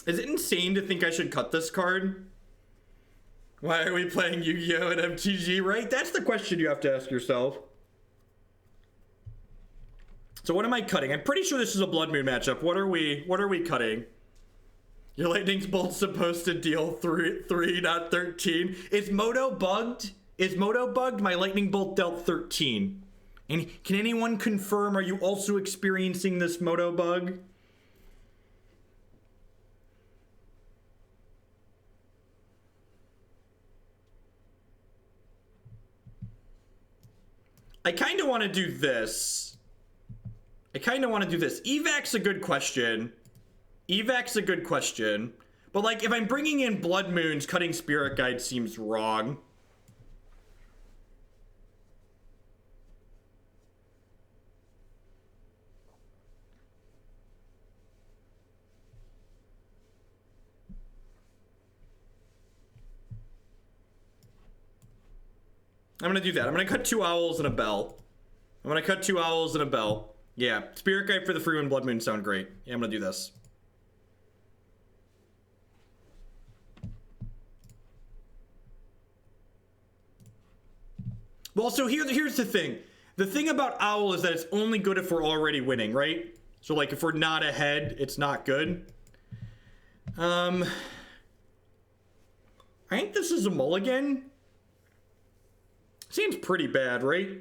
Speaker 1: Is it insane to think I should cut this card? Why are we playing Yu-Gi-Oh! And MTG, right? That's the question you have to ask yourself. So what am I cutting? I'm pretty sure this is a Blood Moon matchup. What are we cutting? Your lightning bolt's supposed to deal 3, not 13. Is Moto bugged? Is Moto bugged? My lightning bolt dealt 13. And can anyone confirm, are you also experiencing this Moto bug? I kind of want to do this. Evac's a good question. But, like, if I'm bringing in Blood Moons, cutting Spirit Guide seems wrong. I'm going to do that. I'm going to cut 2 owls and a bell. Yeah, Spirit Guide for the free win Blood Moon sound great. Yeah, I'm going to do this. Well, so here's the thing. The thing about Owl is that it's only good if we're already winning, right? So, like, if we're not ahead, it's not good. I think this is a mulligan. Seems pretty bad, right?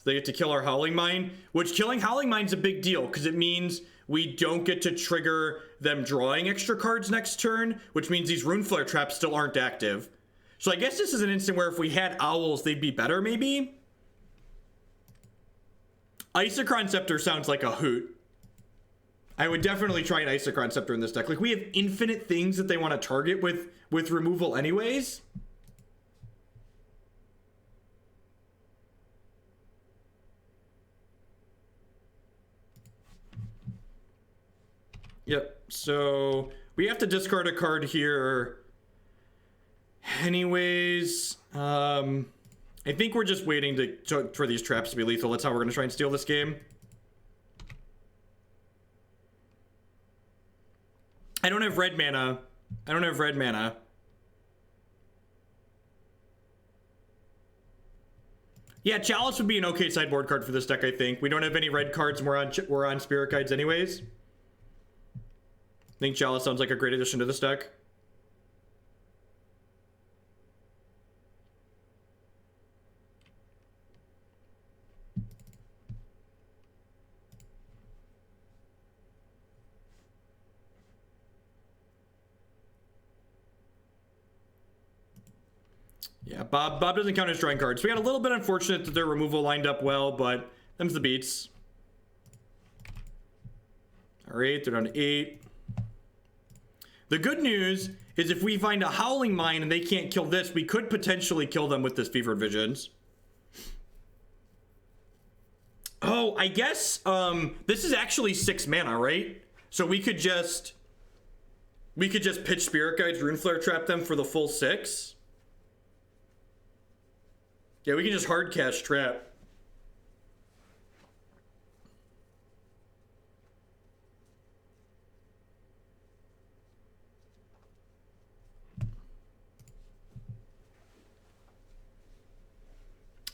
Speaker 1: So they get to kill our Howling Mine, which killing Howling Mine's a big deal because it means we don't get to trigger them drawing extra cards next turn, which means these Runeflare Traps still aren't active. So I guess this is an instant where if we had Owls, they'd be better, maybe? Isochron Scepter sounds like a hoot. I would definitely try an Isochron Scepter in this deck. Like, we have infinite things that they want to target with removal anyways. Yep, so we have to discard a card here anyways. I think we're just waiting for these traps to be lethal. That's how we're going to try and steal this game. I don't have red mana. I don't have red mana. Yeah, Chalice would be an okay sideboard card for this deck, I think. We don't have any red cards and we're on Spirit Guides anyways. I think Chalice sounds like a great addition to this deck. Yeah, Bob doesn't count as drawing cards. We got a little bit unfortunate that their removal lined up well, but them's the beats. All right, they're down to 8. The good news is if we find a Howling Mine and they can't kill this, we could potentially kill them with this Fevered Visions. Oh, I guess this is actually 6 mana, right? So we could just pitch Spirit Guides, Runeflare Trap them for the full 6. Yeah, we can just hard cast Trap.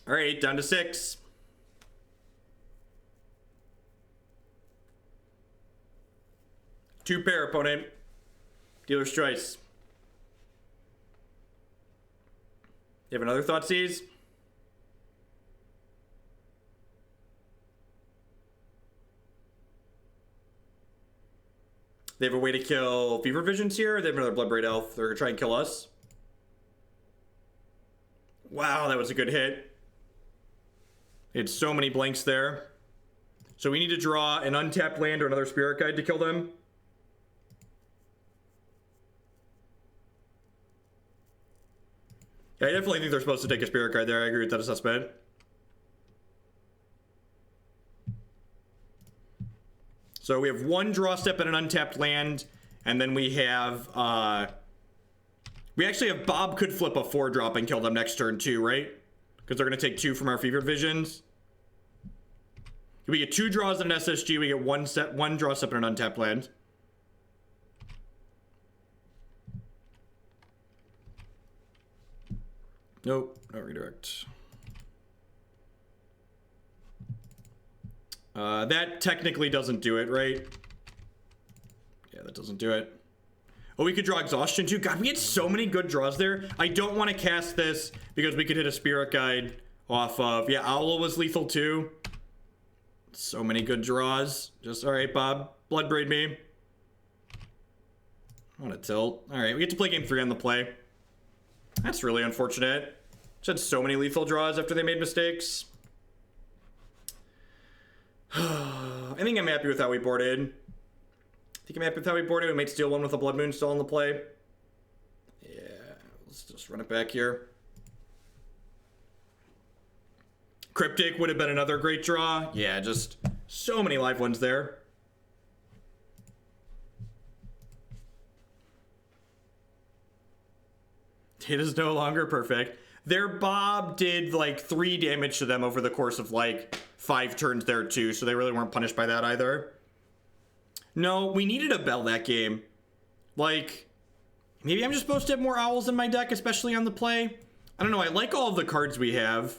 Speaker 1: All right, down to 6. Two pair, opponent. Dealer's choice. You have another Thoughtseize? They have a way to kill Fever Visions here. They have another Bloodbraid Elf. They're gonna try and kill us. Wow, that was a good hit. They had so many blanks there. So we need to draw an untapped land or another Spirit Guide to kill them. Yeah, I definitely think they're supposed to take a Spirit Guide there. I agree with that assessment. So we have one draw step and an untapped land, and then we have, we actually have Bob could flip a 4-drop and kill them next turn too, right? Because they're going to take 2 from our Fever Visions. We get 2 draws and an SSG, we get one draw step and an untapped land. Nope, no redirect. That technically doesn't do it, right? Yeah, that doesn't do it. Oh, we could draw Exhaustion too. God, we had so many good draws there. I don't want to cast this because we could hit a Spirit Guide off of... Yeah, Owl was lethal too. So many good draws. Just, all right, Bob. Bloodbraid me. I want to tilt. All right, we get to play game 3 on the play. That's really unfortunate. Just had so many lethal draws after they made mistakes. I think I'm happy with how we boarded. We might steal one with a Blood Moon still on the play. Yeah, let's just run it back here. Cryptic would have been another great draw. Yeah, just so many live ones there. It is no longer perfect. Their Bob did like 3 damage to them over the course of like 5 turns there too, so they really weren't punished by that either. No, we needed a Bell that game. Like, maybe I'm just supposed to have more Owls in my deck, especially on the play. I don't know, I like all of the cards we have.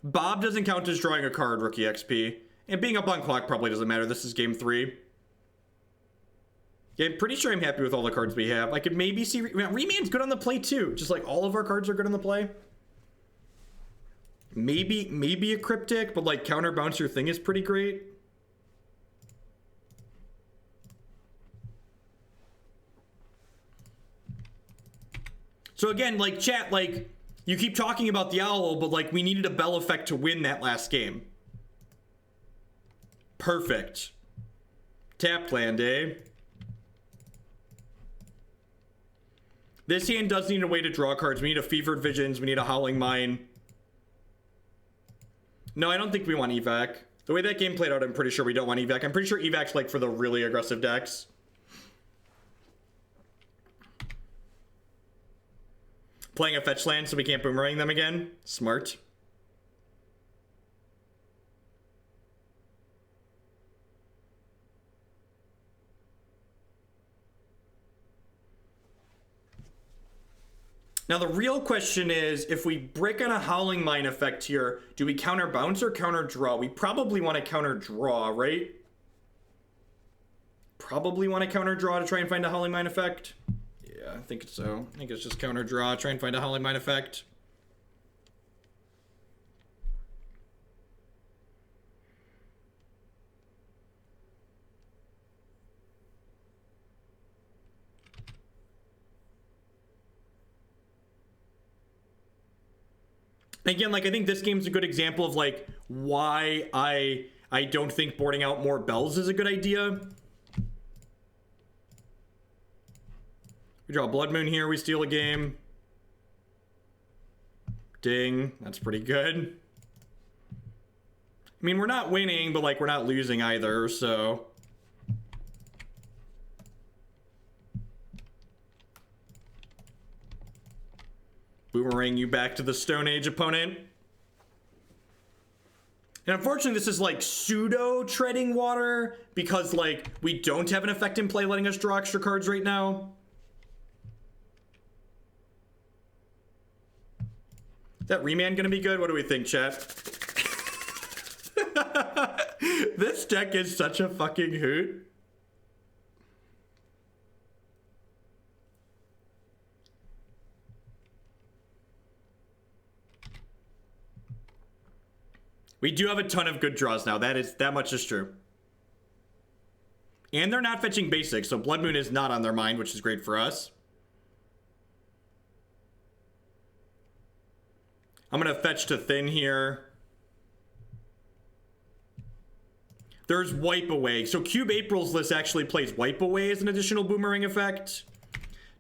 Speaker 1: Bob doesn't count as drawing a card, Rookie XP. And being up on clock probably doesn't matter. This is game 3. Yeah, I'm pretty sure I'm happy with all the cards we have. I could maybe see... Remand's good on the play too. Just like all of our cards are good on the play. maybe a Cryptic, but like counter bounce your thing is pretty great. So again, like chat, like you keep talking about the owl, but like we needed a bell effect to win that last game. Perfect. Tap land, eh? This hand does need a way to draw cards. We need a Fevered Visions. We need a Howling Mine. No, I don't think we want evac. The way that game played out, I'm pretty sure we don't want evac. I'm pretty sure evac's like for the really aggressive decks. Playing a fetch land so we can't boomerang them again. Smart. Now the real question is, if we break on a Howling Mine effect here, do we counter bounce or counter draw? We probably want to counter draw, right? Probably want to counter draw to try and find a Howling Mine effect. Yeah, I think so. I think it's just counter draw, try and find a Howling Mine effect. Again, like I think this game's a good example of like why I don't think boarding out more bells is a good idea. We draw Blood Moon here, we steal a game. Ding, that's pretty good. I mean, we're not winning, but like we're not losing either, so. Boomerang you back to the Stone Age opponent. And unfortunately, this is like pseudo treading water because like we don't have an effect in play letting us draw extra cards right now. Is that Remand gonna be good? What do we think, chat? This deck is such a fucking hoot. We do have a ton of good draws now. That much is true. And they're not fetching basics, so Blood Moon is not on their mind, which is great for us. I'm gonna fetch to Thin here. There's Wipe Away. So Cube April's list actually plays Wipe Away as an additional boomerang effect.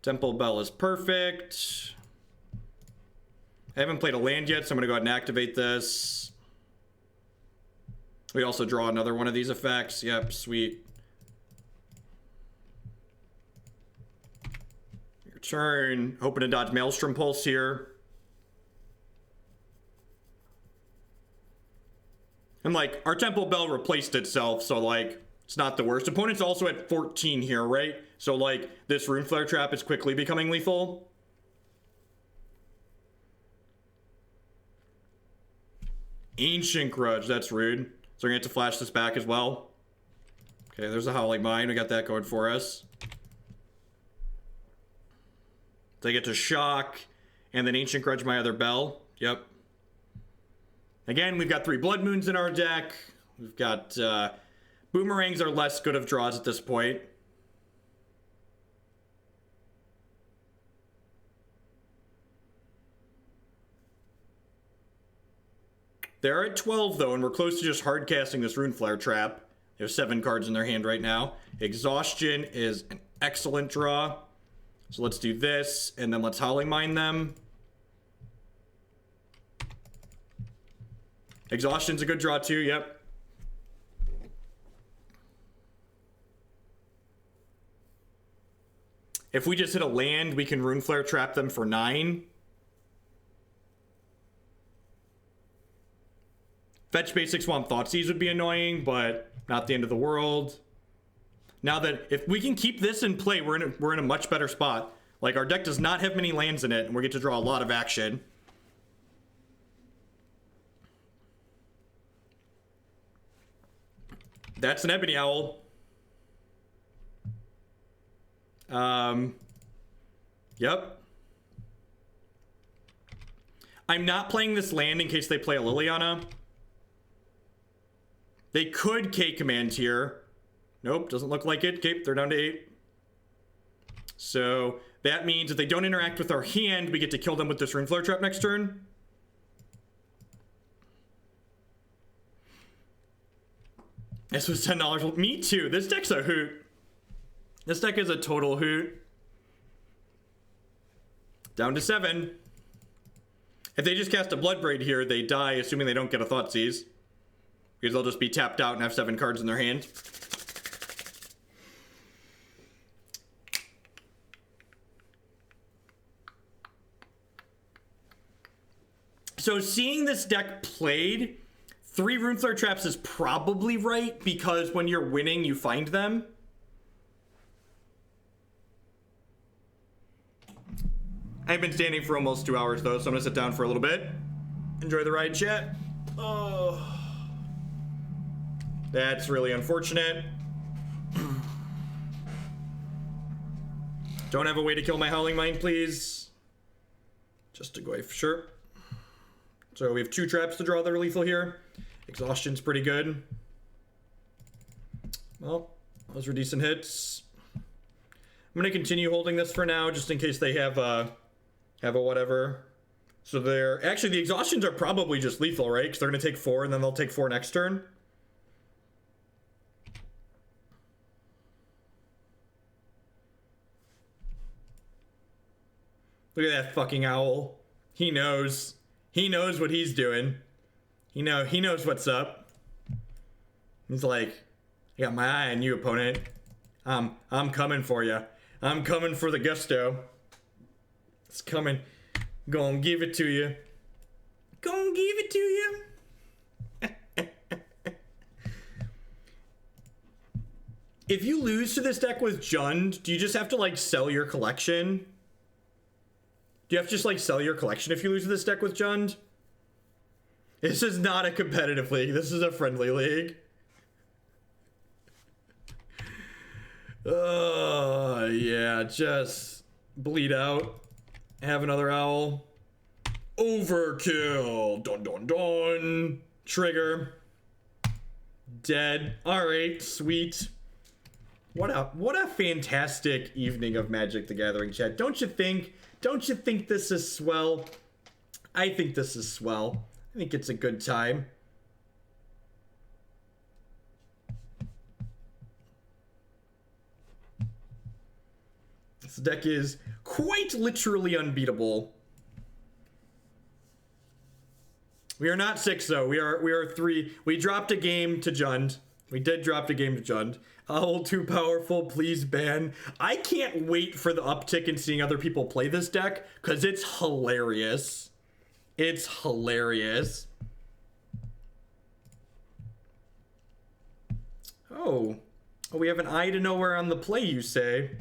Speaker 1: Temple Bell is perfect. I haven't played a land yet, so I'm gonna go ahead and activate this. We also draw another one of these effects. Yep, sweet. Your turn. Hoping to dodge Maelstrom Pulse here. And like, our Temple Bell replaced itself, so like, it's not the worst. Opponent's also at 14 here, right? So like, this Runeflare Trap is quickly becoming lethal. Ancient Grudge, that's rude. So we're gonna have to flash this back as well. Okay, there's a Howling Mine. We got that going for us. They get to shock, and then Ancient Grudge my other bell. Yep. Again, we've got 3 Blood Moons in our deck. We've got Boomerangs are less good of draws at this point. They're at 12 though, and we're close to just hard casting this Runeflare Trap. They have 7 cards in their hand right now. Exhaustion is an excellent draw. So let's do this, and then let's Howling Mine them. Exhaustion's a good draw too, yep. If we just hit a land, we can Runeflare Trap them for 9. Fetch basic Swamp Thoughtseize would be annoying, but not the end of the world. Now that if we can keep this in play, we're in a much better spot. Like, our deck does not have many lands in it, and we get to draw a lot of action. That's an Ebony Owl. Yep. I'm not playing this land in case they play a Liliana. They could K command here. Nope, doesn't look like it. Okay, they're down to 8. So that means if they don't interact with our hand, we get to kill them with this Runeflare Trap next turn. This was $10. Me too. This deck's a hoot. This deck is a total hoot. Down to 7. If they just cast a Bloodbraid here, they die, assuming they don't get a Thoughtseize. Because they'll just be tapped out and have 7 cards in their hand. So seeing this deck played, 3 Runeflare Traps is probably right, because when you're winning, you find them. I've been standing for almost 2 hours, though, so I'm going to sit down for a little bit. Enjoy the ride, chat. Oh. That's really unfortunate. Don't have a way to kill my Howling Mine, please. Just to go away, sure. So we have 2 traps to draw that are lethal here. Exhaustion's pretty good. Well, those were decent hits. I'm gonna continue holding this for now, just in case they have a whatever. So they're actually, the exhaustions are probably just lethal, right? Because they're gonna take 4 and then they'll take 4 next turn. Look at that fucking owl. He knows. He knows what he's doing. He knows what's up. He's like, I got my eye on you, opponent. I'm coming for you. I'm coming for the gusto. It's coming. Gonna give it to you. Gonna give it to you. If you lose to this deck with Jund, do you just have to like sell your collection? Do you have to just like sell your collection if you lose to this deck with Jund? This is not a competitive league. This is a friendly league. Yeah, just bleed out. Have another owl. Overkill. Dun dun dun. Trigger. Dead. Alright, sweet. What a fantastic evening of Magic the Gathering, chat. Don't you think? Don't you think this is swell? I think this is swell. I think it's a good time. This deck is quite literally unbeatable. We are not 6 though. We are 3. We dropped a game to Jund. We did drop a game to Jund. Owl too powerful, please ban. I can't wait for the uptick in seeing other people play this deck, because it's hilarious. It's hilarious. Oh, we have an Eye to Nowhere on the play, you say?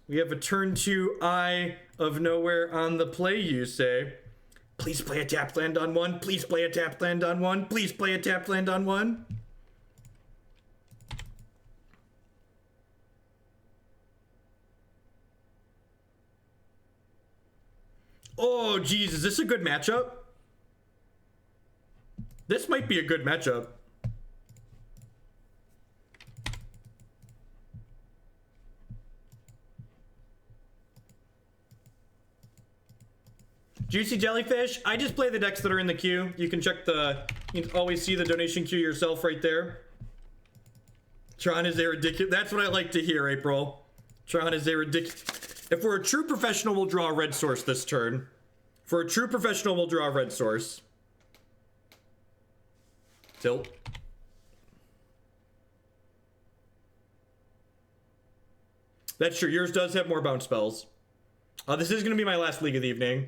Speaker 1: We have a turn 2 Eye of Nowhere on the play, you say? Please play a tapped land on 1. Please play a tapped land on 1. Please play a tapped land on 1. Oh, geez, is this a good matchup? This might be a good matchup. Juicy Jellyfish, I just play the decks that are in the queue. You can check you can always see the donation queue yourself right there. Tron is a ridiculous, that's what I like to hear, April. Tron is a ridiculous. If we're a true professional, we'll draw a red source this turn. For a true professional, we'll draw a red source. Tilt. That's true. Yours does have more bounce spells. This is going to be my last league of the evening.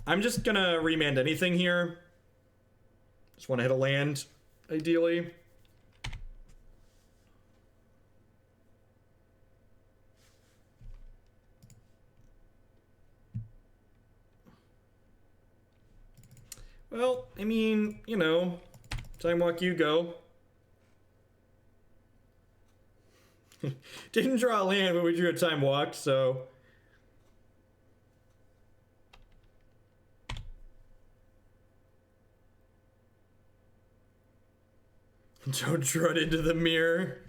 Speaker 1: I'm just going to remand anything here. Just want to hit a land, ideally. Well, I mean, you know, time walk you go. Didn't draw a land, but we drew a time walk, so. Don't run into the mirror.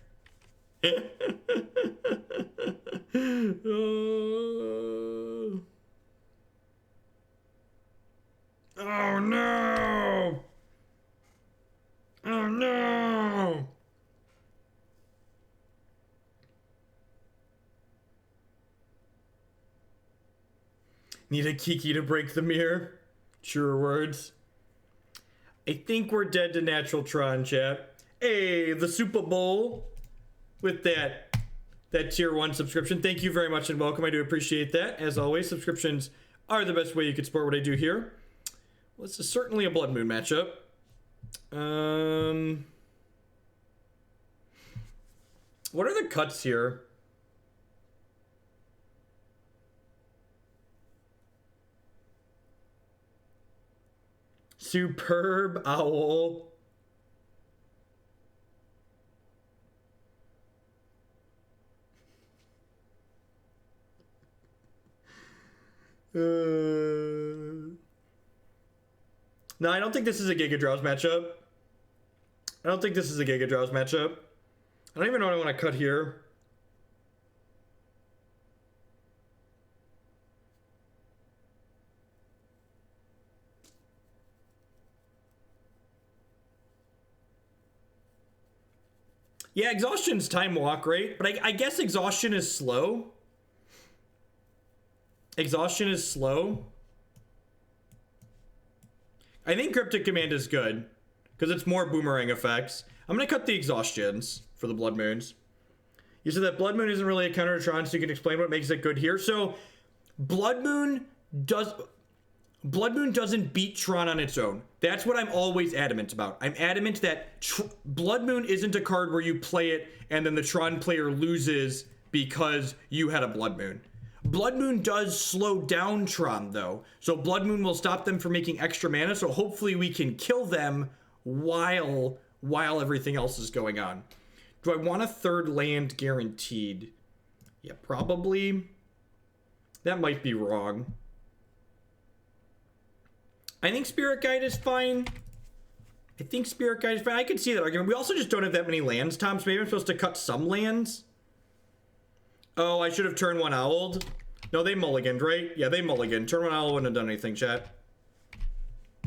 Speaker 1: Oh. Oh no! Oh no! Need a Kiki to break the mirror. Truer words. I think we're dead to natural Tron, chat. Hey, the Super Bowl with that tier 1 subscription. Thank you very much and welcome. I do appreciate that. As always, subscriptions are the best way you can support what I do here. Well, this is certainly a Blood Moon matchup. What are the cuts here? Superb Owl. No, I don't think this is a Gigadrowse matchup. I don't think this is a Gigadrowse matchup. I don't even know what I want to cut here. Yeah, Exhaustion's time walk, right? But I guess Exhaustion is slow. Exhaustion is slow. I think Cryptic Command is good because it's more Boomerang effects. I'm going to cut the Exhaustions for the Blood Moons. You said that Blood Moon isn't really a counter to Tron, so you can explain what makes it good here. So Blood Moon doesn't beat Tron on its own. That's what I'm always adamant about. I'm adamant that Blood Moon isn't a card where you play it and then the Tron player loses because you had a Blood Moon. Blood Moon does slow down Tron, though. So Blood Moon will stop them from making extra mana, so hopefully we can kill them while everything else is going on. Do I want a third land guaranteed? Yeah, probably. That might be wrong. I think Spirit Guide is fine. I could see that argument. We also just don't have that many lands, Tom, so maybe I'm supposed to cut some lands. Oh, I should have turn 1 owled. No, they mulliganed, right? Yeah, they mulliganed. Turn 1 owl wouldn't have done anything, chat.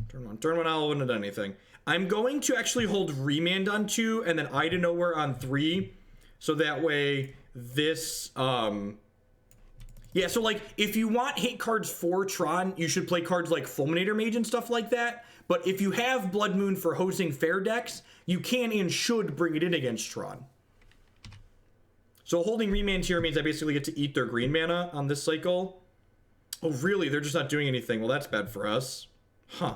Speaker 1: Turn 1 owl wouldn't have done anything. I'm going to actually hold Remand on 2 and then Eye to Nowhere on 3. So that way this, yeah, so like if you want hit cards for Tron, you should play cards like Fulminator Mage and stuff like that. But if you have Blood Moon for hosting fair decks, you can and should bring it in against Tron. So holding Remand here means I basically get to eat their green mana on this cycle. Oh, really? They're just not doing anything. Well, that's bad for us. Huh.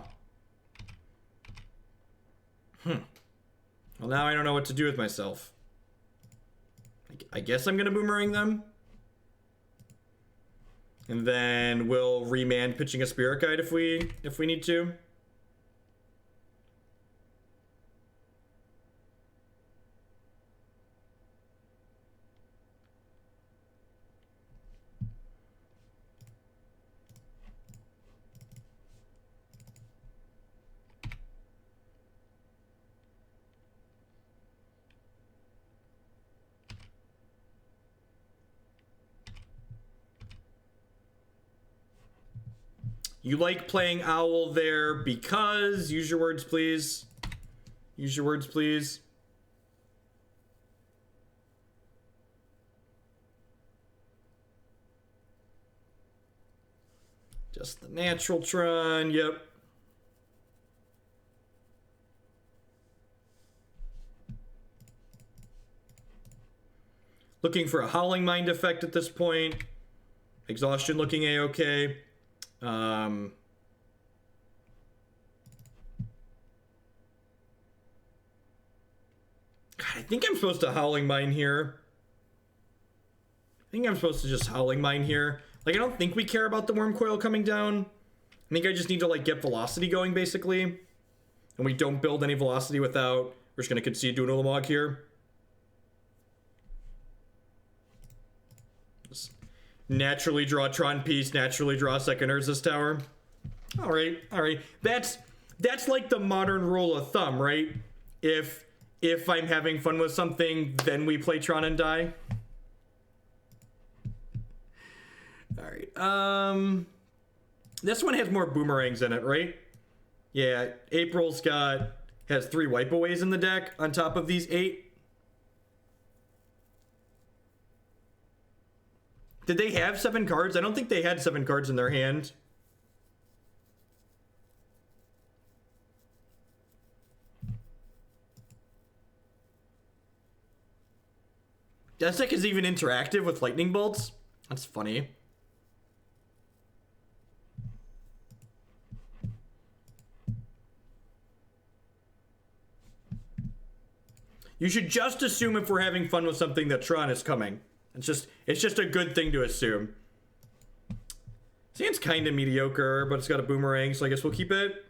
Speaker 1: Well, now I don't know what to do with myself. I guess I'm going to Boomerang them. And then we'll Remand pitching a Spirit Guide if we need to. You like playing Owl there because... Use your words, please. Use your words, please. Just the natural Tron, yep. Looking for a Howling Mine effect at this point. Exhaustion looking A-okay. God, I think I'm supposed to Howling Mine here. I think I'm supposed to just Howling Mine here. Like, I don't think we care about the Worm Coil coming down. I think I just need to, like, get velocity going, basically. And we don't build any velocity without... We're just going to concede to an Ulamog here. Just naturally draw Tron Piece, naturally draw second Urza's Tower. Alright, alright. That's like the modern rule of thumb, right? If if I'm having fun with something, then we play Tron and die. All right. This one has more boomerangs in it, right? Yeah, April's has 3 wipeaways in the deck on top of these 8. Did they have 7 cards? I don't think they had 7 cards in their hand. That deck is even interactive with lightning bolts. That's funny. You should just assume if we're having fun with something that Tron is coming. It's just a good thing to assume. Sand's kind of mediocre, but it's got a boomerang, so I guess we'll keep it.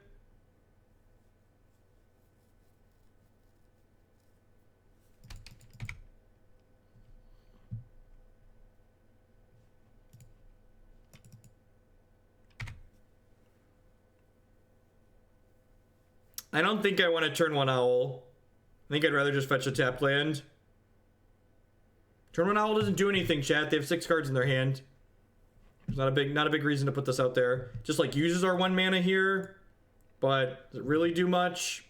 Speaker 1: I don't think I want to turn 1 Owl. I think I'd rather just fetch a tapped land. Turn 1 Owl doesn't do anything, chat. They have 6 cards in their hand. There's not a big reason to put this out there. Just like uses our 1 mana here, but does it really do much?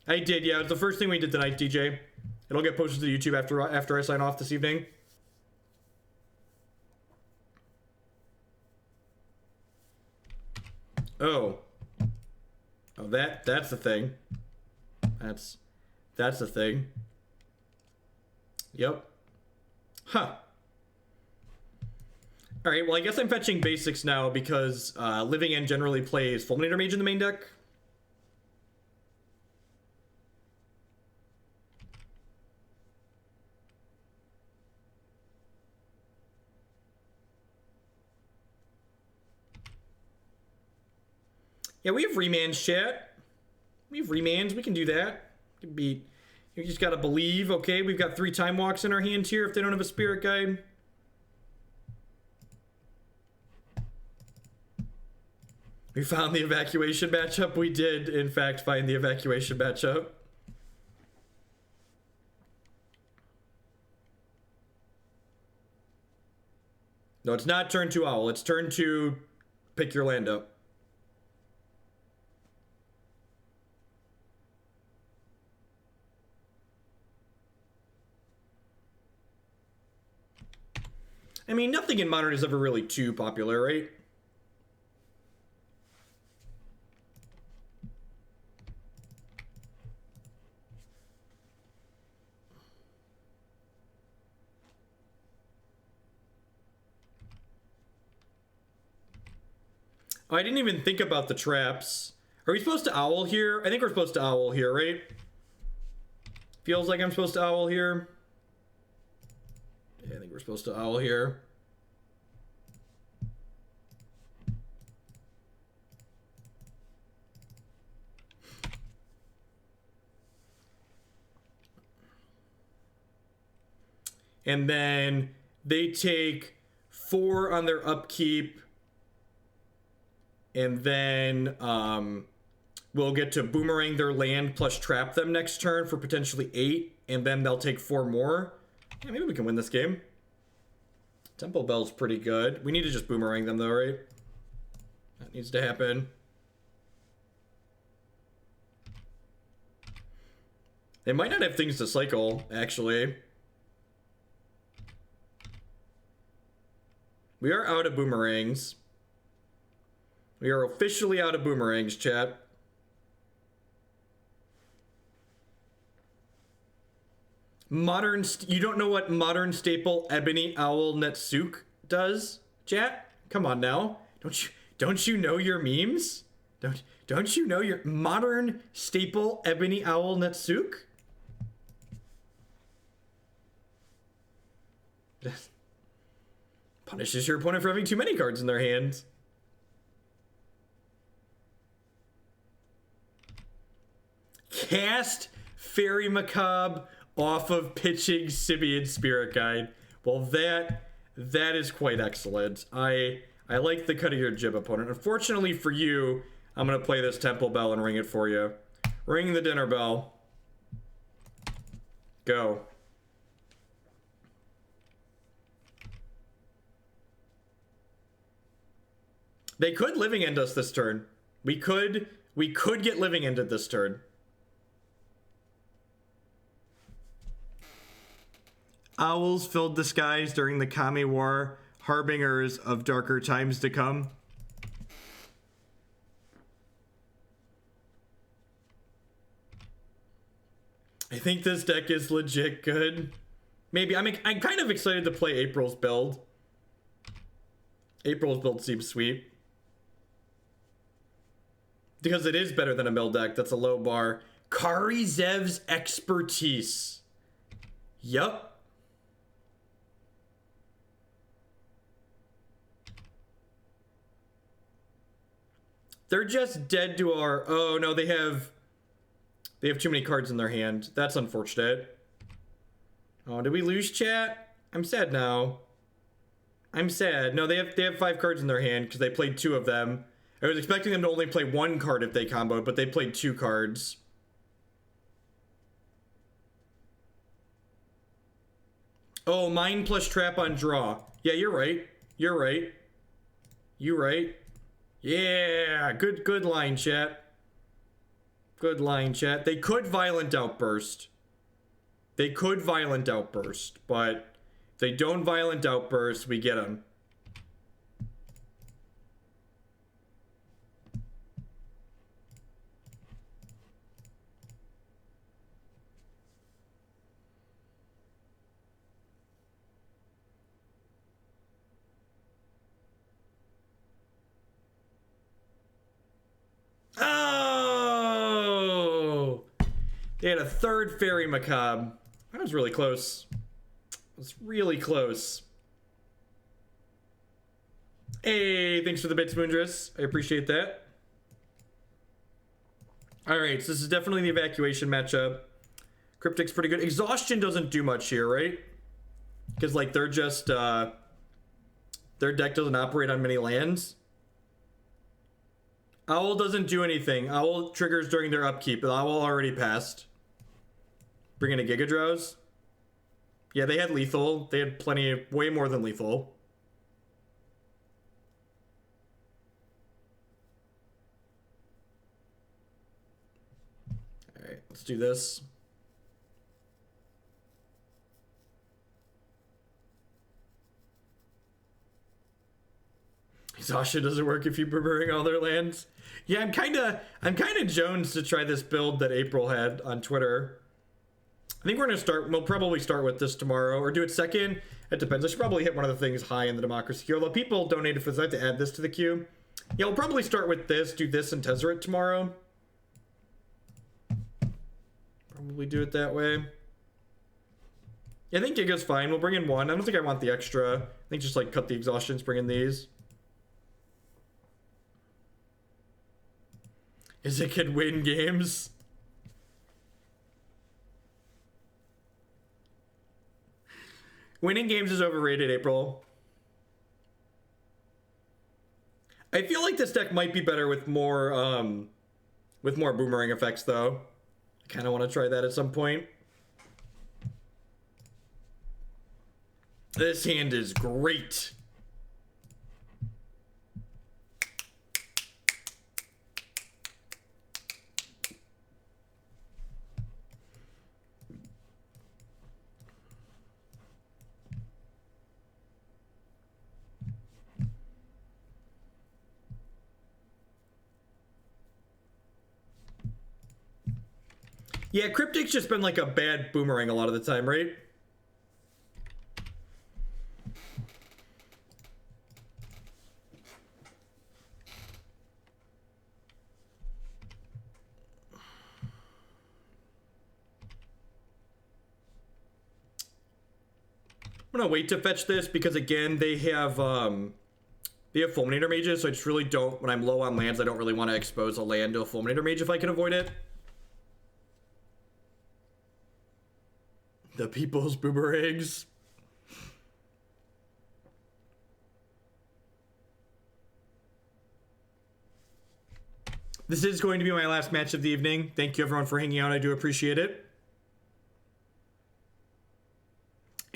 Speaker 1: I did, yeah. It's the first thing we did tonight, DJ. It'll get posted to YouTube after I sign off this evening. Oh, that's the thing. That's the thing. Yep. Huh. Alright, well I guess I'm fetching basics now because Living End generally plays Fulminator Mage in the main deck. Yeah, we have remands, chat. We have remands, we can do that. Can beat. You just gotta believe, okay? We've got 3 Time Walks in our hand here if they don't have a Spirit Guide. We found the Evacuation matchup. We did, in fact, find the Evacuation matchup. No, it's not turn 2 Owl. It's turn 2 pick your land up. I mean, nothing in Modern is ever really too popular, right? Oh, I didn't even think about the traps. Are we supposed to Owl here? I think we're supposed to Owl here, right? Feels like I'm supposed to Owl here. Yeah, I think we're supposed to Owl here. And then they take 4 on their upkeep. And then we'll get to Boomerang their land plus trap them next turn for potentially 8. And then they'll take 4 more. Yeah, maybe we can win this game. Temple Bell's pretty good. We need to just Boomerang them though, right? That needs to happen. They might not have things to cycle, actually. We are out of Boomerangs. We are officially out of Boomerangs, chat. You don't know what modern staple Ebony Owl Netsuke does, chat? Come on now. Don't you know your memes? Don't you know your modern staple Ebony Owl Netsuke? Punishes your opponent for having too many cards in their hands. Cast Fairy Macabre off of pitching Simian Spirit Guide. Well, that is quite excellent. I like the cut of your jib, opponent. Unfortunately for you, I'm going to play this Temple Bell and ring it for you. Ring the dinner bell. go. They could living end us this turn. We could get living ended this turn. Owls filled the skies during the Kami War, harbingers of darker times to come. I think this deck is legit good. Maybe I'm kind of excited to play April's build. April's build seems sweet. Because it is better than a mill deck. That's a low bar. Kari Zev's Expertise. Yup. They're just dead to our... Oh, no, they have too many cards in their hand. That's unfortunate. Oh, did we lose chat? I'm sad now. I'm sad. No, they have 5 cards in their hand because they played 2 of them. I was expecting them to only play 1 card if they comboed, but they played 2 cards. Oh, Mine plus Trap on draw. Yeah, you're right. You're right. You're right. Yeah, good line, chat. Good line, chat. They could Violent Outburst. They could Violent Outburst, but if they don't Violent Outburst, we get them. Oh! They had a 3rd Fairy Macabre. That was really close. It was really close. Hey, thanks for the bits, Moondress. I appreciate that. Alright, so this is definitely the Evacuation matchup. Cryptic's pretty good. Exhaustion doesn't do much here, right? Because, like, they're just, their deck doesn't operate on many lands. Owl doesn't do anything. Owl triggers during their upkeep. Owl already passed. Bring in a Gigadrowse. Yeah, they had lethal. They had plenty of, way more than lethal. Alright, let's do this. Exhaustion doesn't work if you Boomerang all their lands. Yeah, I'm kinda Jones to try this build that April had on Twitter. I think we'll probably start with this tomorrow, or do it second. It depends. I should probably hit one of the things high in the democracy queue. Although people donated for this, I have to add this to the queue. Yeah, we'll probably start with this, do this and Tezzeret tomorrow. Probably do it that way. Yeah, I think Giga's fine. We'll bring in 1. I don't think I want the extra. I think just like cut the exhaustions, bring in these. Is it could win games? Winning games is overrated, April. I feel like this deck might be better with more Boomerang effects, though. I kind of want to try that at some point. This hand is great. Yeah, Cryptic's just been like a bad Boomerang a lot of the time, right? I'm gonna wait to fetch this because again, they have Fulminator Mages, so I just really don't, when I'm low on lands, I don't really want to expose a land to a Fulminator Mage if I can avoid it. The people's Boomerangs. This is going to be my last match of the evening. Thank you everyone for hanging out. I do appreciate it.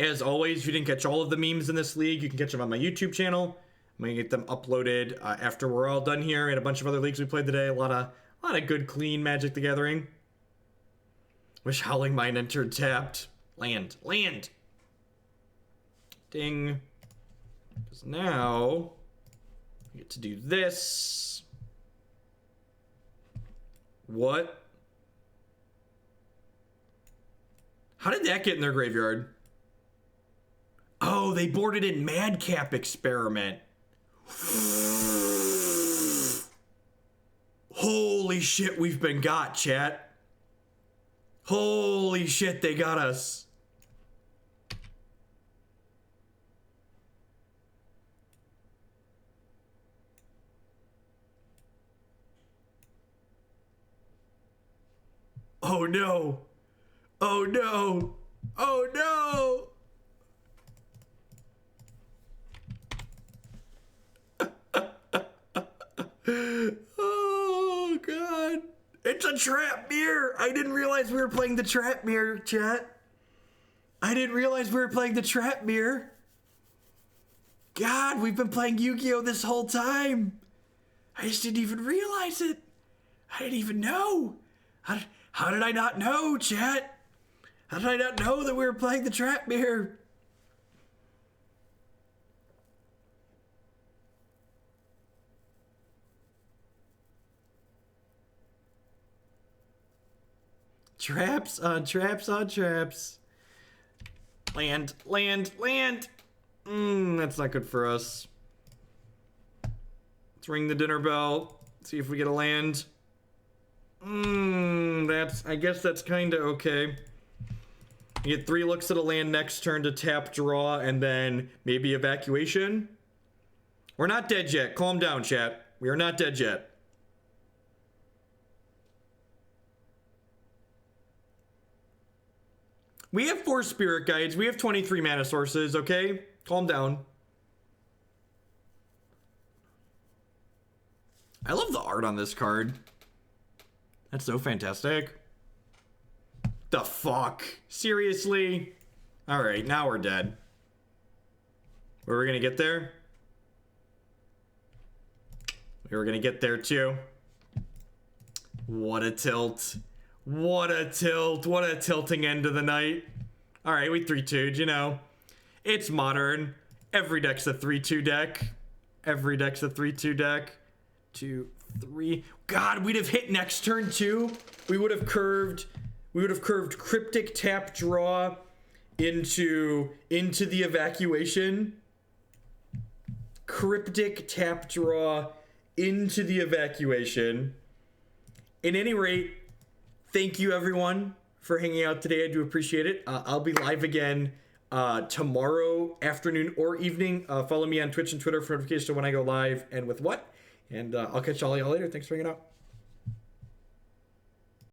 Speaker 1: As always, if you didn't catch all of the memes in this league, you can catch them on my YouTube channel. I'm gonna get them uploaded after we're all done here. And a bunch of other leagues we played today. A lot of good, clean Magic the Gathering. Wish Howling Mine entered tapped. Land. Ding. Because now we get to do this. What? How did that get in their graveyard? Oh, they boarded in Madcap Experiment. Holy shit, we've been got, chat. Holy shit, they got us. Oh no. Oh no. Oh no. Oh god. It's a trap mirror. I didn't realize we were playing the trap mirror, chat. I didn't realize we were playing the trap mirror. God, we've been playing Yu-Gi-Oh this whole time. I just didn't even realize it. I didn't even know. How did I not know, chat? How did I not know that we were playing the trap mirror? Traps on traps on traps. Land. That's not good for us. Let's ring the dinner bell. See if we get a land. I guess that's kinda okay. You get 3 looks at a land next turn to tap, draw, and then maybe evacuation. We're not dead yet. Calm down, chat. We are not dead yet. We have 4 spirit guides. We have 23 mana sources, okay? Calm down. I love the art on this card. That's so fantastic. The fuck? Seriously? Alright, now we're dead. Were we gonna get there? We were gonna get there too. What a tilt. What a tilt. What a tilting end of the night. Alright, we 3-2'd, you know. It's modern. Every deck's a 3-2 deck. Every deck's a 3-2 deck. 2, 3. God, we'd have hit next turn too. We would have curved Cryptic Tap Draw into the Evacuation. Cryptic Tap Draw into the Evacuation. At any rate, thank you everyone for hanging out today. I do appreciate it. I'll be live again tomorrow afternoon or evening. Follow me on Twitch and Twitter for notifications when I go live and with what. And I'll catch all y'all later. Thanks for hanging out.